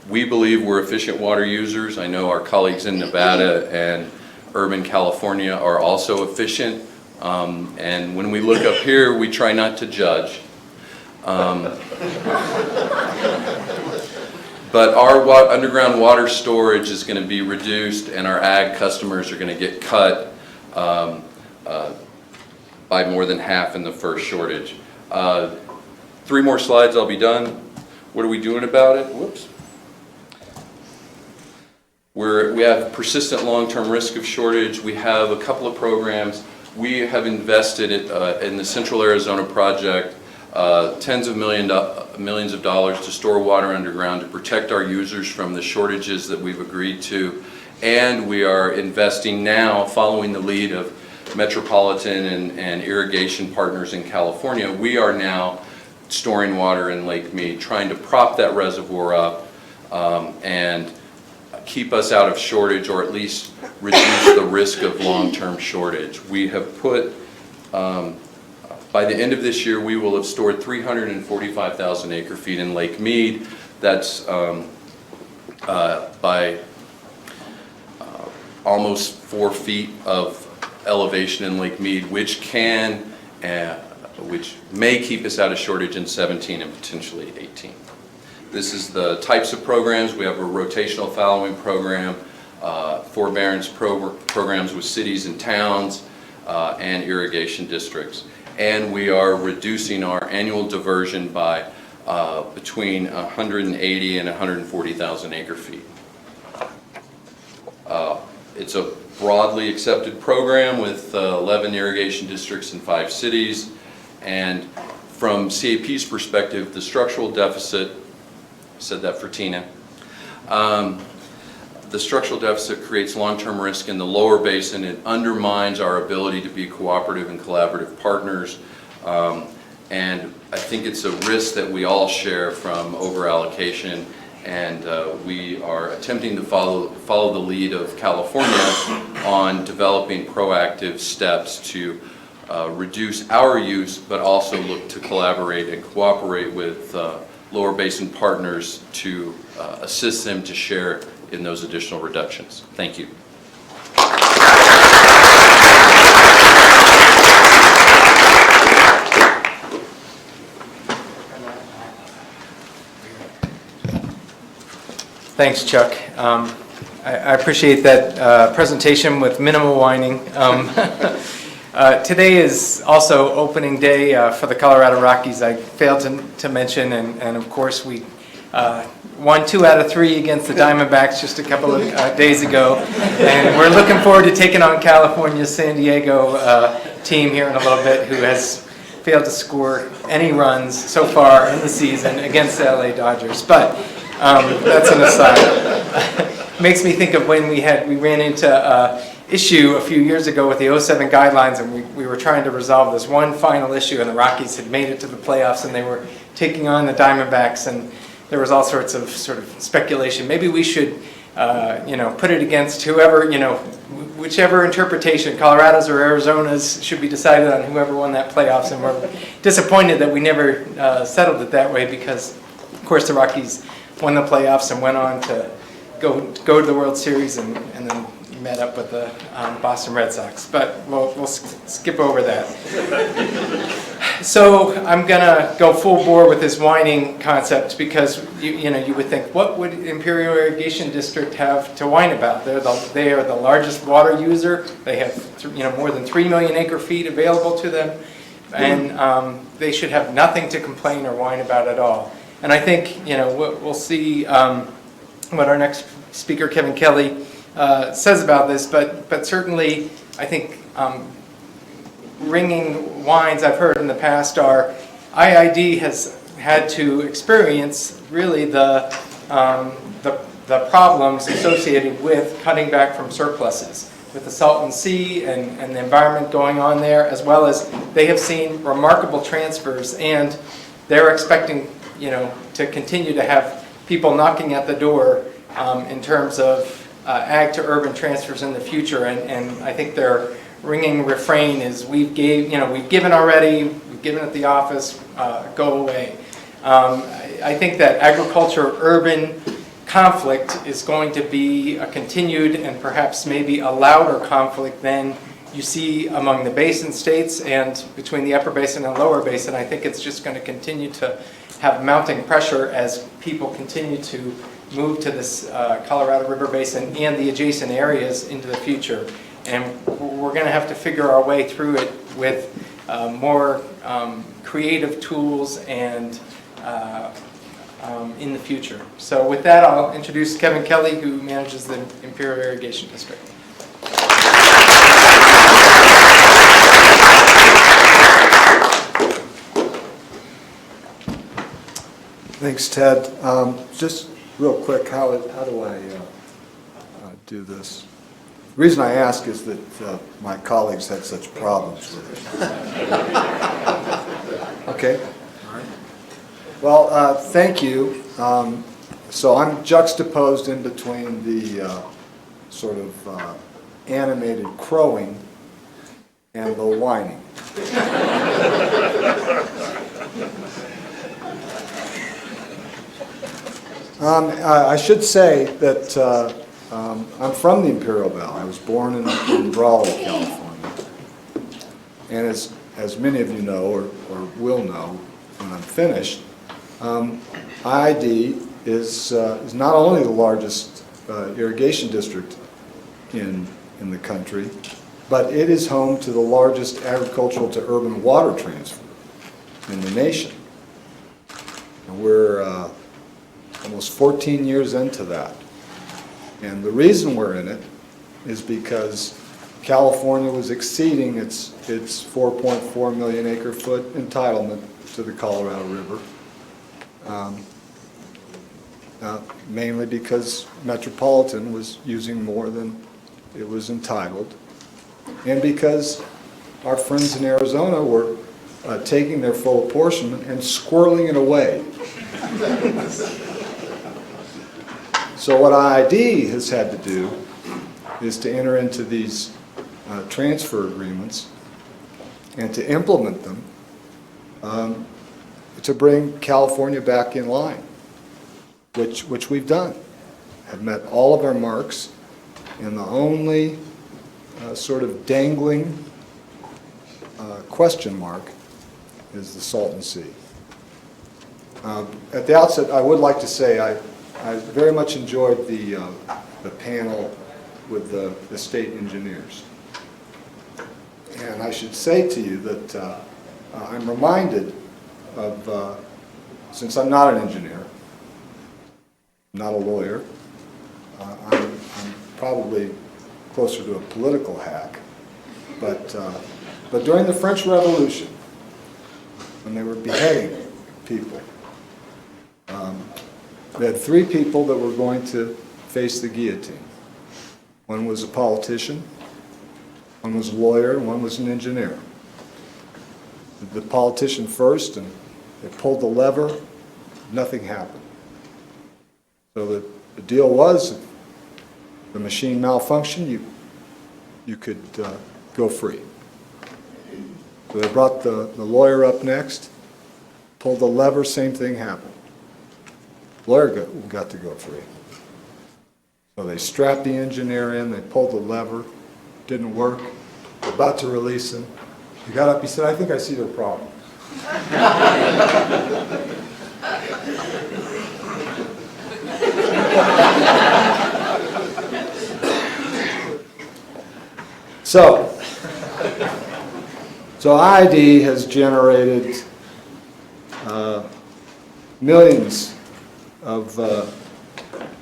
We believe we're efficient water users. I know our colleagues in Nevada and urban California are also efficient. And when we look up here, we try not to judge. But our underground water storage is going to be reduced, and our ag customers are going to get cut by more than half in the first shortage. 3 more slides, I'll be done. What are we doing about it? Whoops. We have persistent long-term risk of shortage. We have a couple of programs. We have invested in the Central Arizona project tens of millions of dollars to store water underground to protect our users from the shortages that we've agreed to. And we are investing now, following the lead of Metropolitan and Irrigation partners in California. We are now storing water in Lake Mead, trying to prop that reservoir up and keep us out of shortage, or at least reduce the risk of long-term shortage. We have put, by the end of this year, we will have stored 345,000 acre feet in Lake Mead. That's by almost 4 feet of elevation in Lake Mead, which may keep us out of shortage in 17 and potentially 18. This is the types of programs. We have a rotational fallowing program, forbearance programs with cities and towns, and irrigation districts. And we are reducing our annual diversion by between 180 and 140,000 acre feet. It's a broadly accepted program with 11 irrigation districts in 5 cities. And from CAP's perspective, the structural deficit, said that for Tina, the structural deficit creates long-term risk in the lower basin. It undermines our ability to be cooperative and collaborative partners. And I think it's a risk that we all share from over-allocation, and we are attempting to follow the lead of California on developing proactive steps to reduce our use, but also look to collaborate and cooperate with lower basin partners to assist them to share in those additional reductions. Thank you. Thanks, Chuck. I appreciate that presentation with minimal whining. Today is also opening day for the Colorado Rockies. I failed to mention, and of course we won 2 out of 3 against the Diamondbacks just a couple of days ago, and we're looking forward to taking on California's San Diego team here in a little bit, who has failed to score any runs so far in the season against the LA Dodgers. But that's an aside. Makes me think of when we ran into issue a few years ago with the 07 guidelines, and we were trying to resolve this one final issue, and the Rockies had made it to the playoffs, and they were taking on the Diamondbacks, and there was all sorts of sort of speculation. Maybe we should, put it against whoever, whichever interpretation, Colorado's or Arizona's, should be decided on whoever won that playoffs, and we're disappointed that we never settled it that way, because, of course, the Rockies won the playoffs and went on to go to the World Series and then met up with the Boston Red Sox. But we'll skip over that. So I'm gonna go full bore with this whining concept because you would think, what would Imperial Irrigation District have to whine about? They are the largest water user. They have more than 3 million acre feet available to them, and they should have nothing to complain or whine about at all. And I think we'll see what our next speaker, Kevin Kelley, says about this. But certainly I think ringing whines I've heard in the past are IID has had to experience really the problems associated with cutting back from surpluses, with the Salton Sea and the environment going on there, as well as they have seen remarkable transfers, and they're expecting to continue to have people knocking at the door in terms of ag to urban transfers in the future, and I think their ringing refrain is we've given already, we've given at the office, go away. I think that agriculture-urban conflict is going to be a continued and perhaps maybe a louder conflict than you see among the Basin states and between the upper basin and lower basin. I think it's just going to continue to have mounting pressure as people continue to move to this Colorado River Basin and the adjacent areas into the future. And we're going to have to figure our way through it with more creative tools and in the future. So with that, I'll introduce Kevin Kelley, who manages the Imperial Irrigation District. Thanks, Ted. Just real quick, how do I do this? The reason I ask is that my colleagues had such problems with it. Okay. All right. Well, thank you. So I'm juxtaposed in between the sort of animated crowing and the whining. I should say that I'm from the Imperial Valley. I was born in Raleigh, California. And as many of you know or will know when I'm finished, IID is not only the largest irrigation district in the country, but it is home to the largest agricultural to urban water transfer in the nation. And we're almost 14 years into that. And the reason we're in it is because California was exceeding its 4.4 million acre foot entitlement to the Colorado River, mainly because Metropolitan was using more than it was entitled, and because our friends in Arizona were taking their full apportionment and squirreling it away. So what IID has had to do is to enter into these transfer agreements and to implement them to bring California back in line, which we've done. Have met all of our marks, and the only sort of dangling question mark is the Salton Sea. At the outset, I would like to say I very much enjoyed the panel with the state engineers. And I should say to you that I'm reminded of, since I'm not an engineer, not a lawyer, I'm probably closer to a political hack, but during the French Revolution, when they were beheading people, they had three people that were going to face the guillotine. One was a politician, one was a lawyer, and one was an engineer. The politician first, and they pulled the lever, nothing happened. So the deal was, if the machine malfunctioned, you could go free. So they brought the lawyer up next, pulled the lever, same thing happened. Lawyer got to go free. So they strapped the engineer in, they pulled the lever, didn't work, about to release him. He got up, he said, "I think I see their problem." So ID has generated millions of,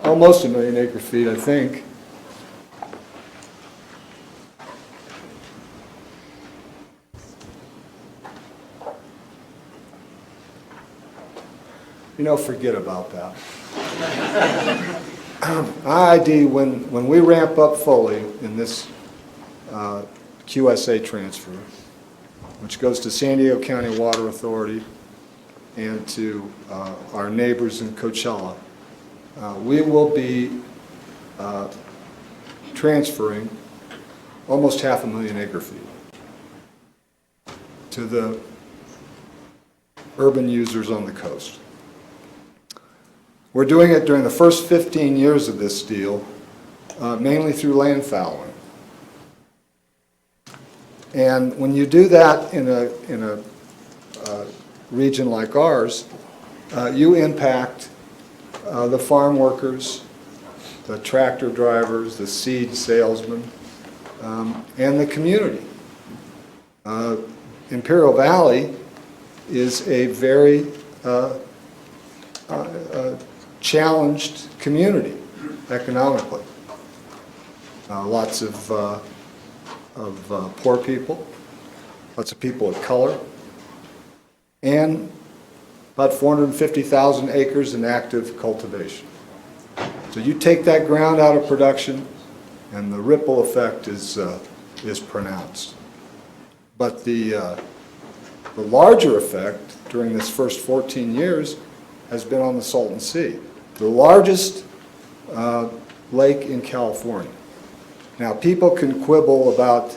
almost 1 million acre feet, I think. You know, forget about that. ID, when we ramp up fully in this QSA transfer, which goes to San Diego County Water Authority and to our neighbors in Coachella, we will be transferring almost 500,000 acre feet to the urban users on the coast. We're doing it during the first 15 years of this deal, mainly through land fallowing. And when you do that in a region like ours, you impact the farm workers, the tractor drivers, the seed salesmen, and the community. Imperial Valley is a very challenged community economically. Lots of poor people, lots of people of color, and about 450,000 acres in active cultivation. So you take that ground out of production, and the ripple effect is pronounced. But the larger effect during this first 14 years has been on the Salton Sea, the largest lake in California. Now, people can quibble about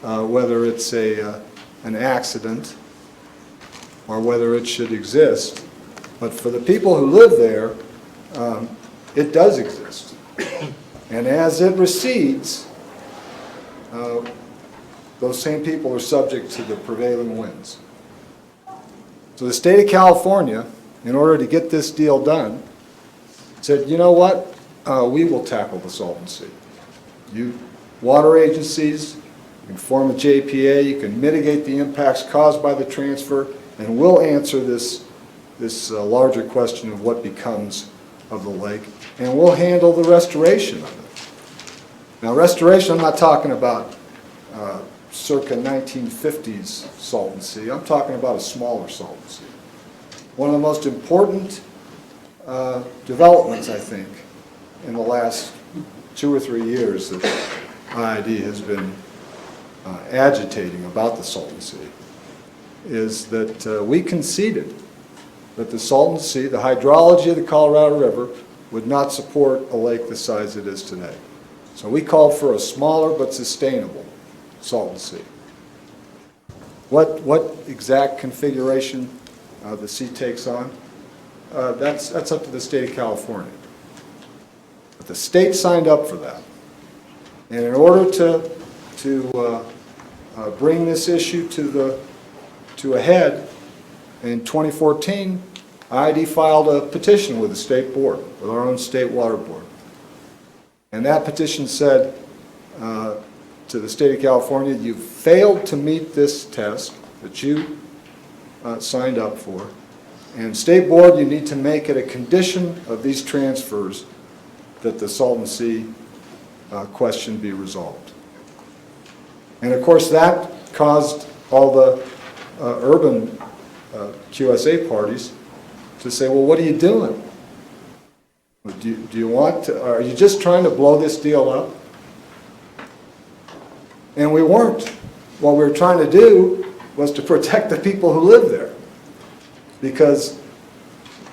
whether it's an accident or whether it should exist, but for the people who live there, it does exist. And as it recedes, those same people are subject to the prevailing winds. So the state of California, in order to get this deal done, said, you know what, we will tackle the Salton Sea. You water agencies, you can form a JPA, you can mitigate the impacts caused by the transfer, and we'll answer this larger question of what becomes of the lake, and we'll handle the restoration of it. Now, restoration, I'm not talking about circa 1950s Salton Sea. I'm talking about a smaller Salton Sea. One of the most important developments, I think, in the last 2 or 3 years that IID has been agitating about the Salton Sea is that we conceded that the Salton Sea, the hydrology of the Colorado River, would not support a lake the size it is today. So we called for a smaller but sustainable Salton Sea. What exact configuration the sea takes on, that's up to the state of California. But the state signed up for that. And in order to bring this issue to a head, in 2014, IID filed a petition with the state board, with our own state water board. And that petition said to the state of California, you failed to meet this test that you signed up for. And state board, you need to make it a condition of these transfers that the Salton Sea question be resolved. And of course that caused all the urban QSA parties to say, well, what are you doing? Do you want to, are you just trying to blow this deal up? And we weren't. What we were trying to do was to protect the people who live there. Because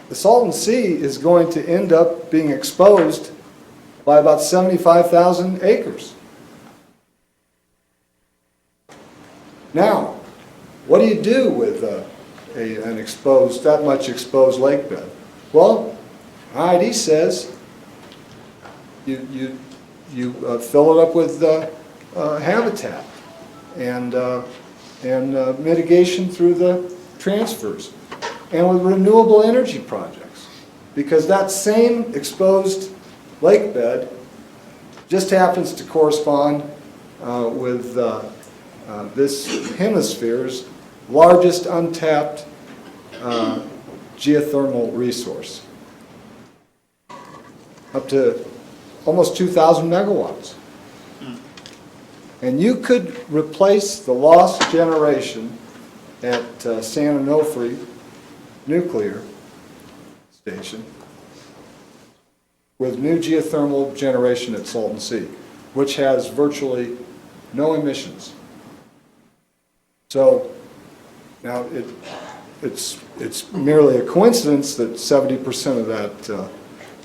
the Salton Sea is going to end up being exposed by about 75,000 acres. Now, what do you do with an exposed, that much exposed lake bed? Well, IID says you fill it up with habitat and mitigation through the transfers, and with renewable energy projects. Because that same exposed lake bed just happens to correspond with this hemisphere's largest untapped geothermal resource, up to almost 2,000 megawatts. And you could replace the lost generation at San Onofre Nuclear Station with new geothermal generation at Salton Sea, which has virtually no emissions. So now it's merely a coincidence that 70% of that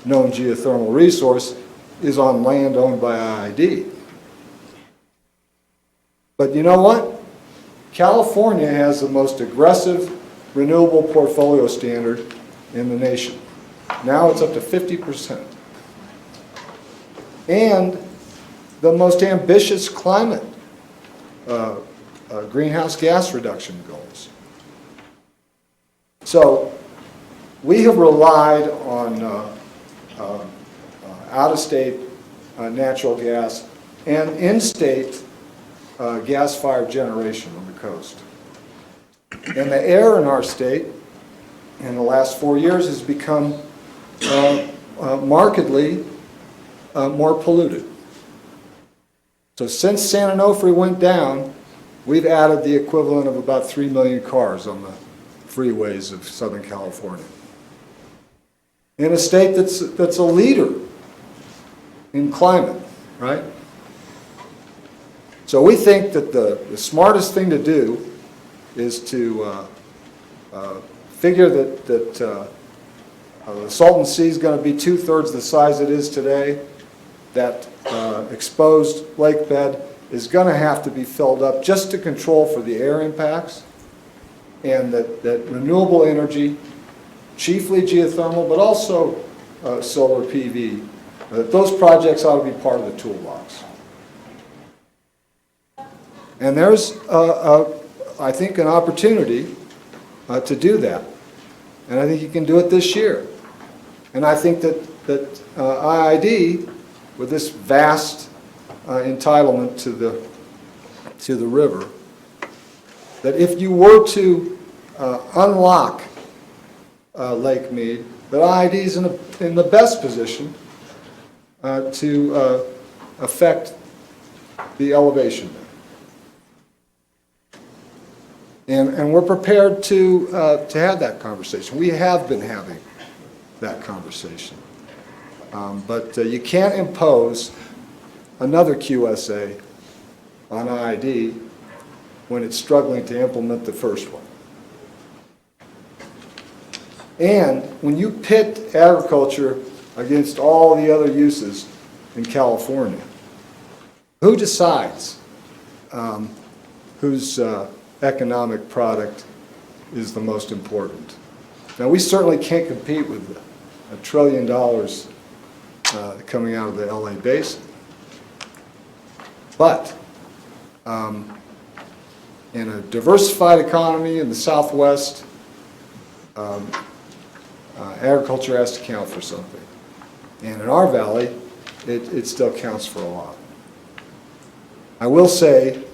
known geothermal resource is on land owned by IID. But you know what? California has the most aggressive renewable portfolio standard in the nation. Now it's up to 50%. And the most ambitious climate greenhouse gas reduction goals. So we have relied on out-of-state natural gas and in-state gas-fired generation on the coast. And the air in our state in the last 4 years has become markedly more polluted. So since San Onofre went down, we've added the equivalent of about 3 million cars on the freeways of Southern California. In a state that's a leader in climate, right? So we think that the smartest thing to do is to figure that the Salton Sea is going to be 2/3 the size it is today. That exposed lake bed is going to have to be filled up just to control for the air impacts, and that renewable energy, chiefly geothermal, but also solar PV, that those projects ought to be part of the toolbox. And there's, I think, an opportunity to do that. And I think you can do it this year. And I think that IID, with this vast entitlement to the river, that if you were to unlock Lake Mead, that IID is in the best position to affect the elevation there. And we're prepared to have that conversation. We have been having that conversation. But you can't impose another QSA on IID when it's struggling to implement the first one. And when you pit agriculture against all the other uses in California, who decides whose economic product is the most important? Now, we certainly can't compete with $1 trillion coming out of the LA Basin. But in a diversified economy in the Southwest, agriculture has to count for something. And in our valley, it still counts for a lot. I will say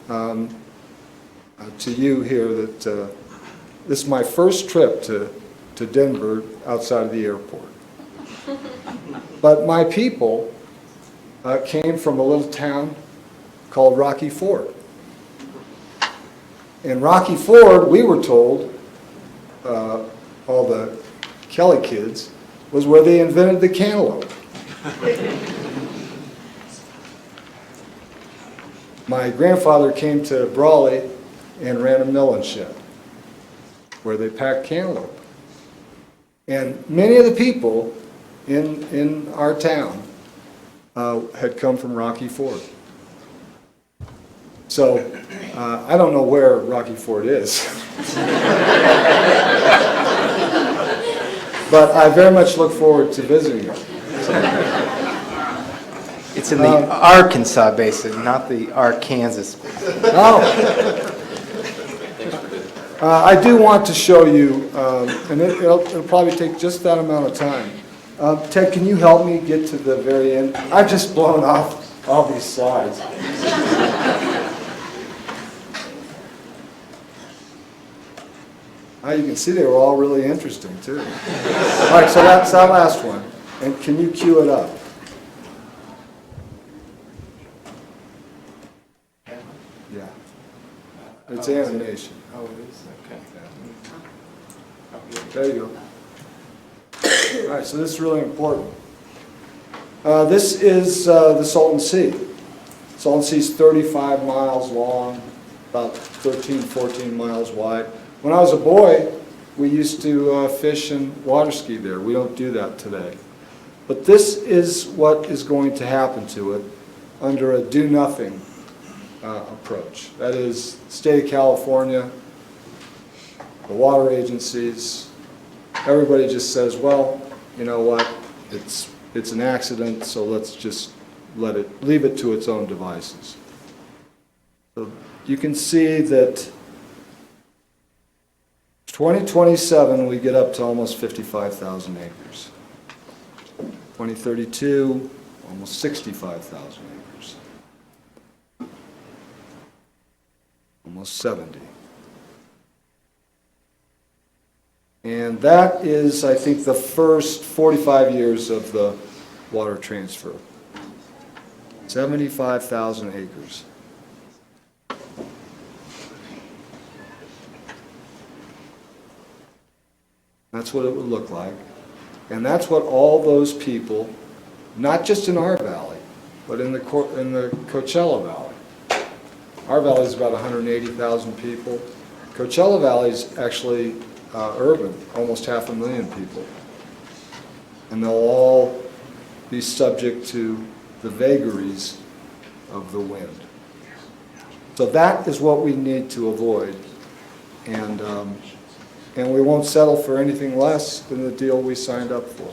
to you here that this is my first trip to Denver outside of the airport. But my people came from a little town called Rocky Ford. In Rocky Ford, we were told, all the Kelley kids, was where they invented the cantaloupe. My grandfather came to Brawley and ran a melon shed where they packed cantaloupe. And many of the people in our town had come from Rocky Ford. So I don't know where Rocky Ford is. But I very much look forward to visiting it. It's in the Arkansas Basin, not the Arkansas Basin. Oh. I do want to show you, and it'll probably take just that amount of time. Ted, can you help me get to the very end? I've just blown off all these slides. You can see they were all really interesting, too. All right, so that's our last one. And can you cue it up? Yeah. It's animation. Oh, it is, okay. There you go. All right, so this is really important. This is the Salton Sea. Salton Sea is 35 miles long, about 13, 14 miles wide. When I was a boy, we used to fish and water ski there. We don't do that today. But this is what is going to happen to it under a do-nothing approach. That is, the state of California, the water agencies, everybody just says, well, you know what, it's an accident, so let's just leave it to its own devices. So you can see that 2027 we get up to almost 55,000 acres. 2032, almost 65,000 acres. Almost 70. And that is, I think, the first 45 years of the water transfer. 75,000 acres. That's what it would look like. And that's what all those people, not just in our valley, but in the Coachella Valley. Our valley is about 180,000 people. Coachella Valley is actually urban, almost 500,000 people. And they'll all be subject to the vagaries of the wind. So that is what we need to avoid. And we won't settle for anything less than the deal we signed up for.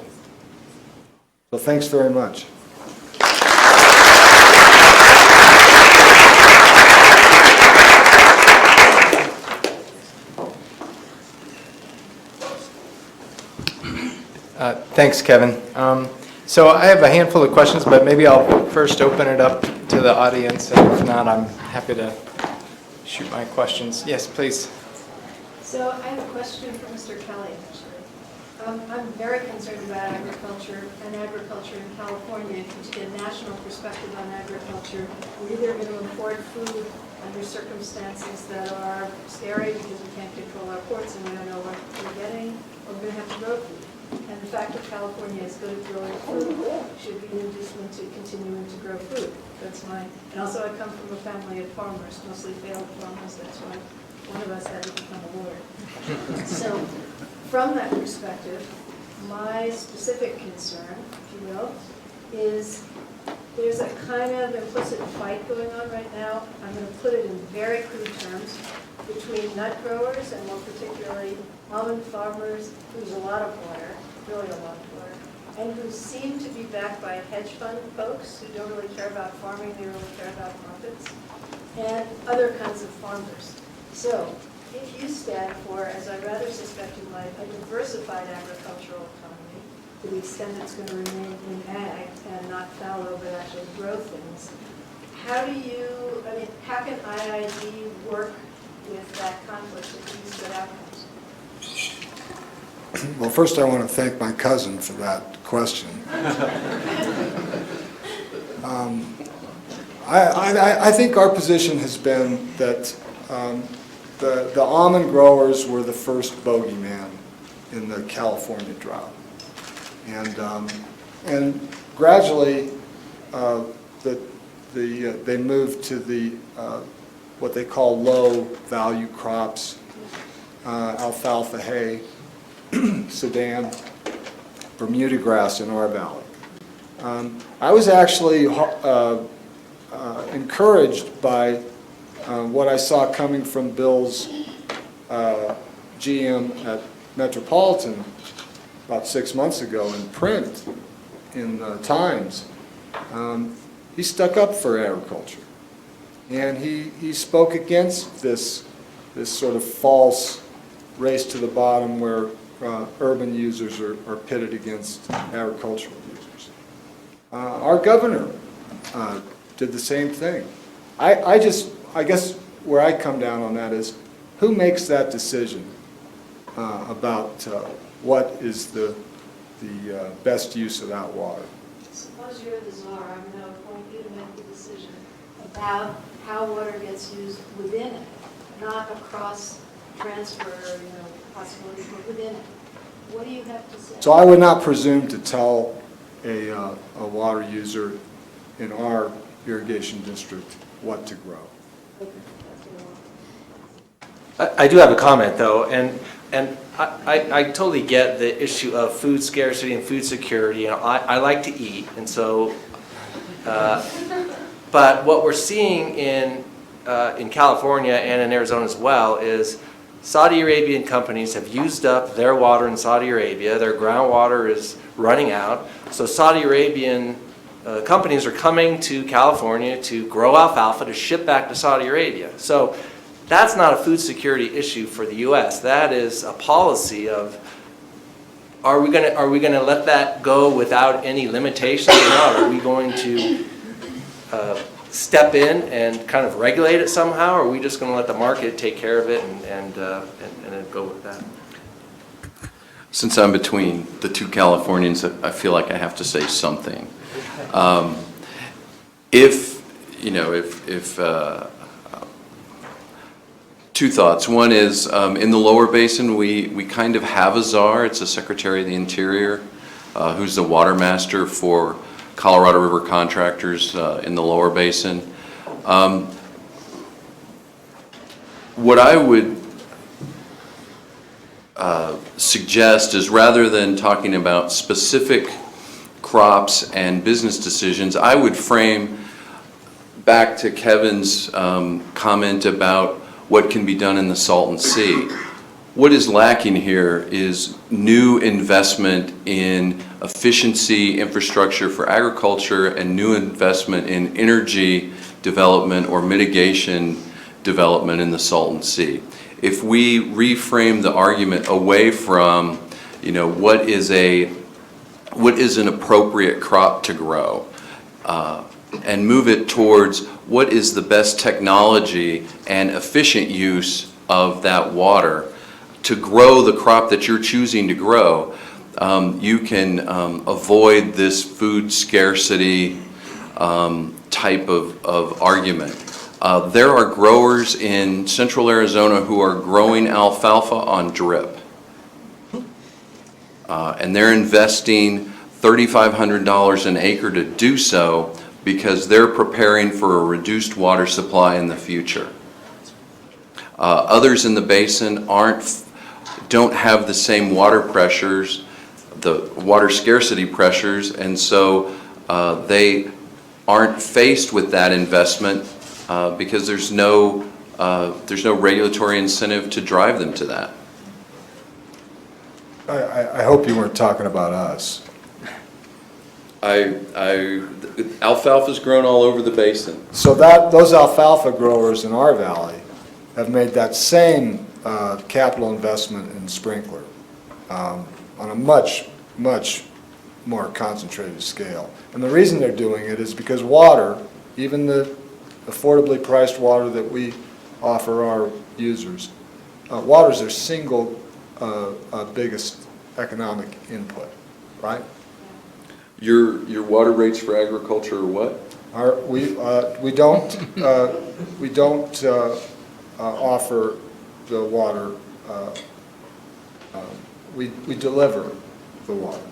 So thanks very much. Thanks, Kevin. So I have a handful of questions, but maybe I'll first open it up to the audience, and if not, I'm happy to shoot my questions. Yes, please. So I have a question for Mr. Kelley, actually. I'm very concerned about agriculture and agriculture in California. If you take a national perspective on agriculture, we're either going to import food under circumstances that are scary because we can't control our ports and we don't know what we're getting, or we're going to have to grow food. And the fact that California is good at growing food should be an inducement to continuing to grow food. That's mine. And also I come from a family of farmers, mostly failed farmers. That's why one of us had to become a lawyer. So from that perspective, my specific concern, if you will, is there's a kind of implicit fight going on right now. I'm going to put it in very crude terms, between nut growers and more particularly almond farmers who use a lot of water, really a lot of water, and who seem to be backed by hedge fund folks who don't really care about farming, they really care about profits, and other kinds of farmers. So if you stand for, as I rather suspect you might, a diversified agricultural economy, to the extent it's going to remain in ag and not fallow but actually grow things, how can IID work with that conflict of these good outcomes? Well, first I want to thank my cousin for that question. I think our position has been that the almond growers were the first bogeyman in the California drought. And gradually they moved to the what they call low value crops, alfalfa, hay, Sudan, Bermuda grass in our valley. I was actually encouraged by what I saw coming from Bill's GM at Metropolitan about 6 months ago in print in the Times. he stuck up for agriculture. And he spoke against this sort of false race to the bottom where urban users are pitted against agricultural users. Our governor did the same thing. I guess where I come down on that is, who makes that decision about what is the best use of that water? Suppose you're the czar, I'm going to appoint you to make the decision about how water gets used within it, not across transfer, possibilities, but within it. What do you have to say? So I would not presume to tell a water user in our irrigation district what to grow. I do have a comment, though, and I totally get the issue of food scarcity and food security. I like to eat, and so, but what we're seeing in California and in Arizona as well is Saudi Arabian companies have used up their water in Saudi Arabia. Their groundwater is running out, so Saudi Arabian companies are coming to California to grow alfalfa to ship back to Saudi Arabia. So that's not a food security issue for the U.S. That is a policy of, are we going to let that go without any limitations or not? Are we going to step in and kind of regulate it somehow, or are we just going to let the market take care of it and then go with that? Since I'm between the two Californians, I feel like I have to say something. Two thoughts. One is, in the lower basin, we kind of have a czar. It's a Secretary of the Interior, who's the water master for Colorado River contractors in the lower basin. What I would suggest is, rather than talking about specific crops and business decisions, I would frame back to Kevin's comment about what can be done in the Salton Sea. What is lacking here is new investment in efficiency infrastructure for agriculture and new investment in energy development or mitigation development in the Salton Sea. If we reframe the argument away from, what is an appropriate crop to grow, and move it towards what is the best technology and efficient use of that water to grow the crop that you're choosing to grow, you can avoid this food scarcity type of argument. There are growers in central Arizona who are growing alfalfa on drip. And they're investing $3,500 an acre to do so because they're preparing for a reduced water supply in the future. Others in the basin don't have the same water pressures, the water scarcity pressures, and so they aren't faced with that investment because there's no regulatory incentive to drive them to that. I hope you weren't talking about us. Alfalfa's grown all over the basin. So those alfalfa growers in our valley have made that same capital investment in sprinkler on a much, much more concentrated scale. And the reason they're doing it is because water, even the affordably priced water that we offer our users, water is their single biggest economic input, right? Your water rates for agriculture are what? We don't offer the water. We deliver the water.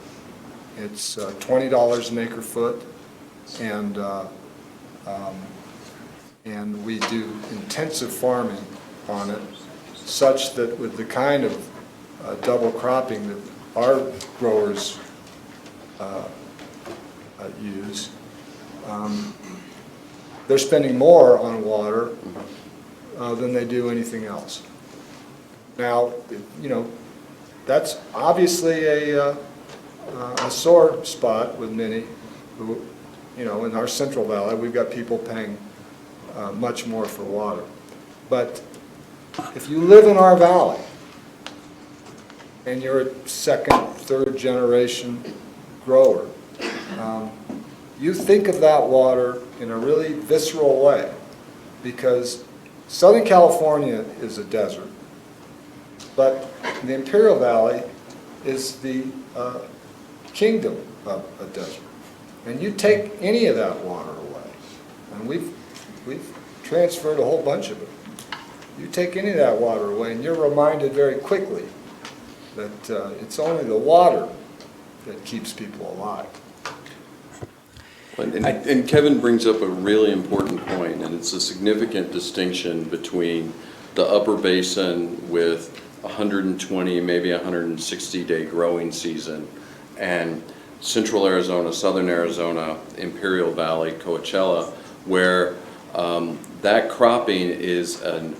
It's $20 an acre foot, and we do intensive farming on it, such that with the kind of double cropping that our growers use, they're spending more on water than they do anything else. Now, that's obviously a sore spot with many who you know, in our Central Valley, we've got people paying much more for water. But if you live in our valley, and you're a second, third generation grower, you think of that water in a really visceral way, because Southern California is a desert, but the Imperial Valley is the kingdom of a desert. And you take any of that water away, and we've transferred a whole bunch of it. You take any of that water away, and you're reminded very quickly that it's only the water that keeps people alive. And Kevin brings up a really important point, and it's a significant distinction between the upper basin with 120, maybe 160-day growing season, and central Arizona, southern Arizona, Imperial Valley, Coachella, where that cropping is an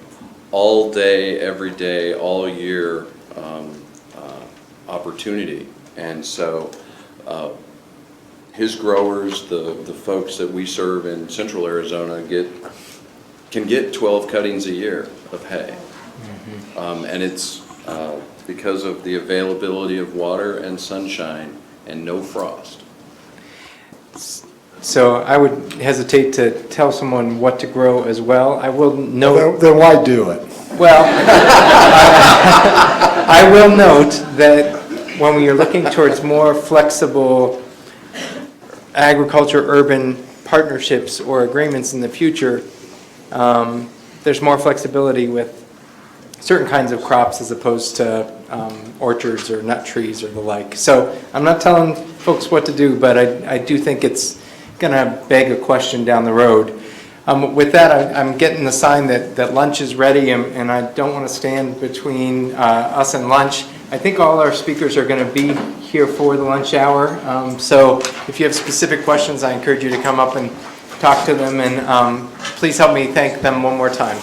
all day, every day, all year opportunity. And so his growers, the folks that we serve in central Arizona, can get 12 cuttings a year of hay. And it's because of the availability of water and sunshine and no frost. So I would hesitate to tell someone what to grow as well. I will note. Then why do it? Well, I will note that when we are looking towards more flexible agriculture-urban partnerships or agreements in the future, there's more flexibility with certain kinds of crops as opposed to orchards or nut trees or the like. So I'm not telling folks what to do, but I do think it's going to beg a question down the road. With that, I'm getting the sign that lunch is ready, and I don't want to stand between us and lunch. I think all our speakers are going to be here for the lunch hour. So if you have specific questions, I encourage you to come up and talk to them, and please help me thank them one more time.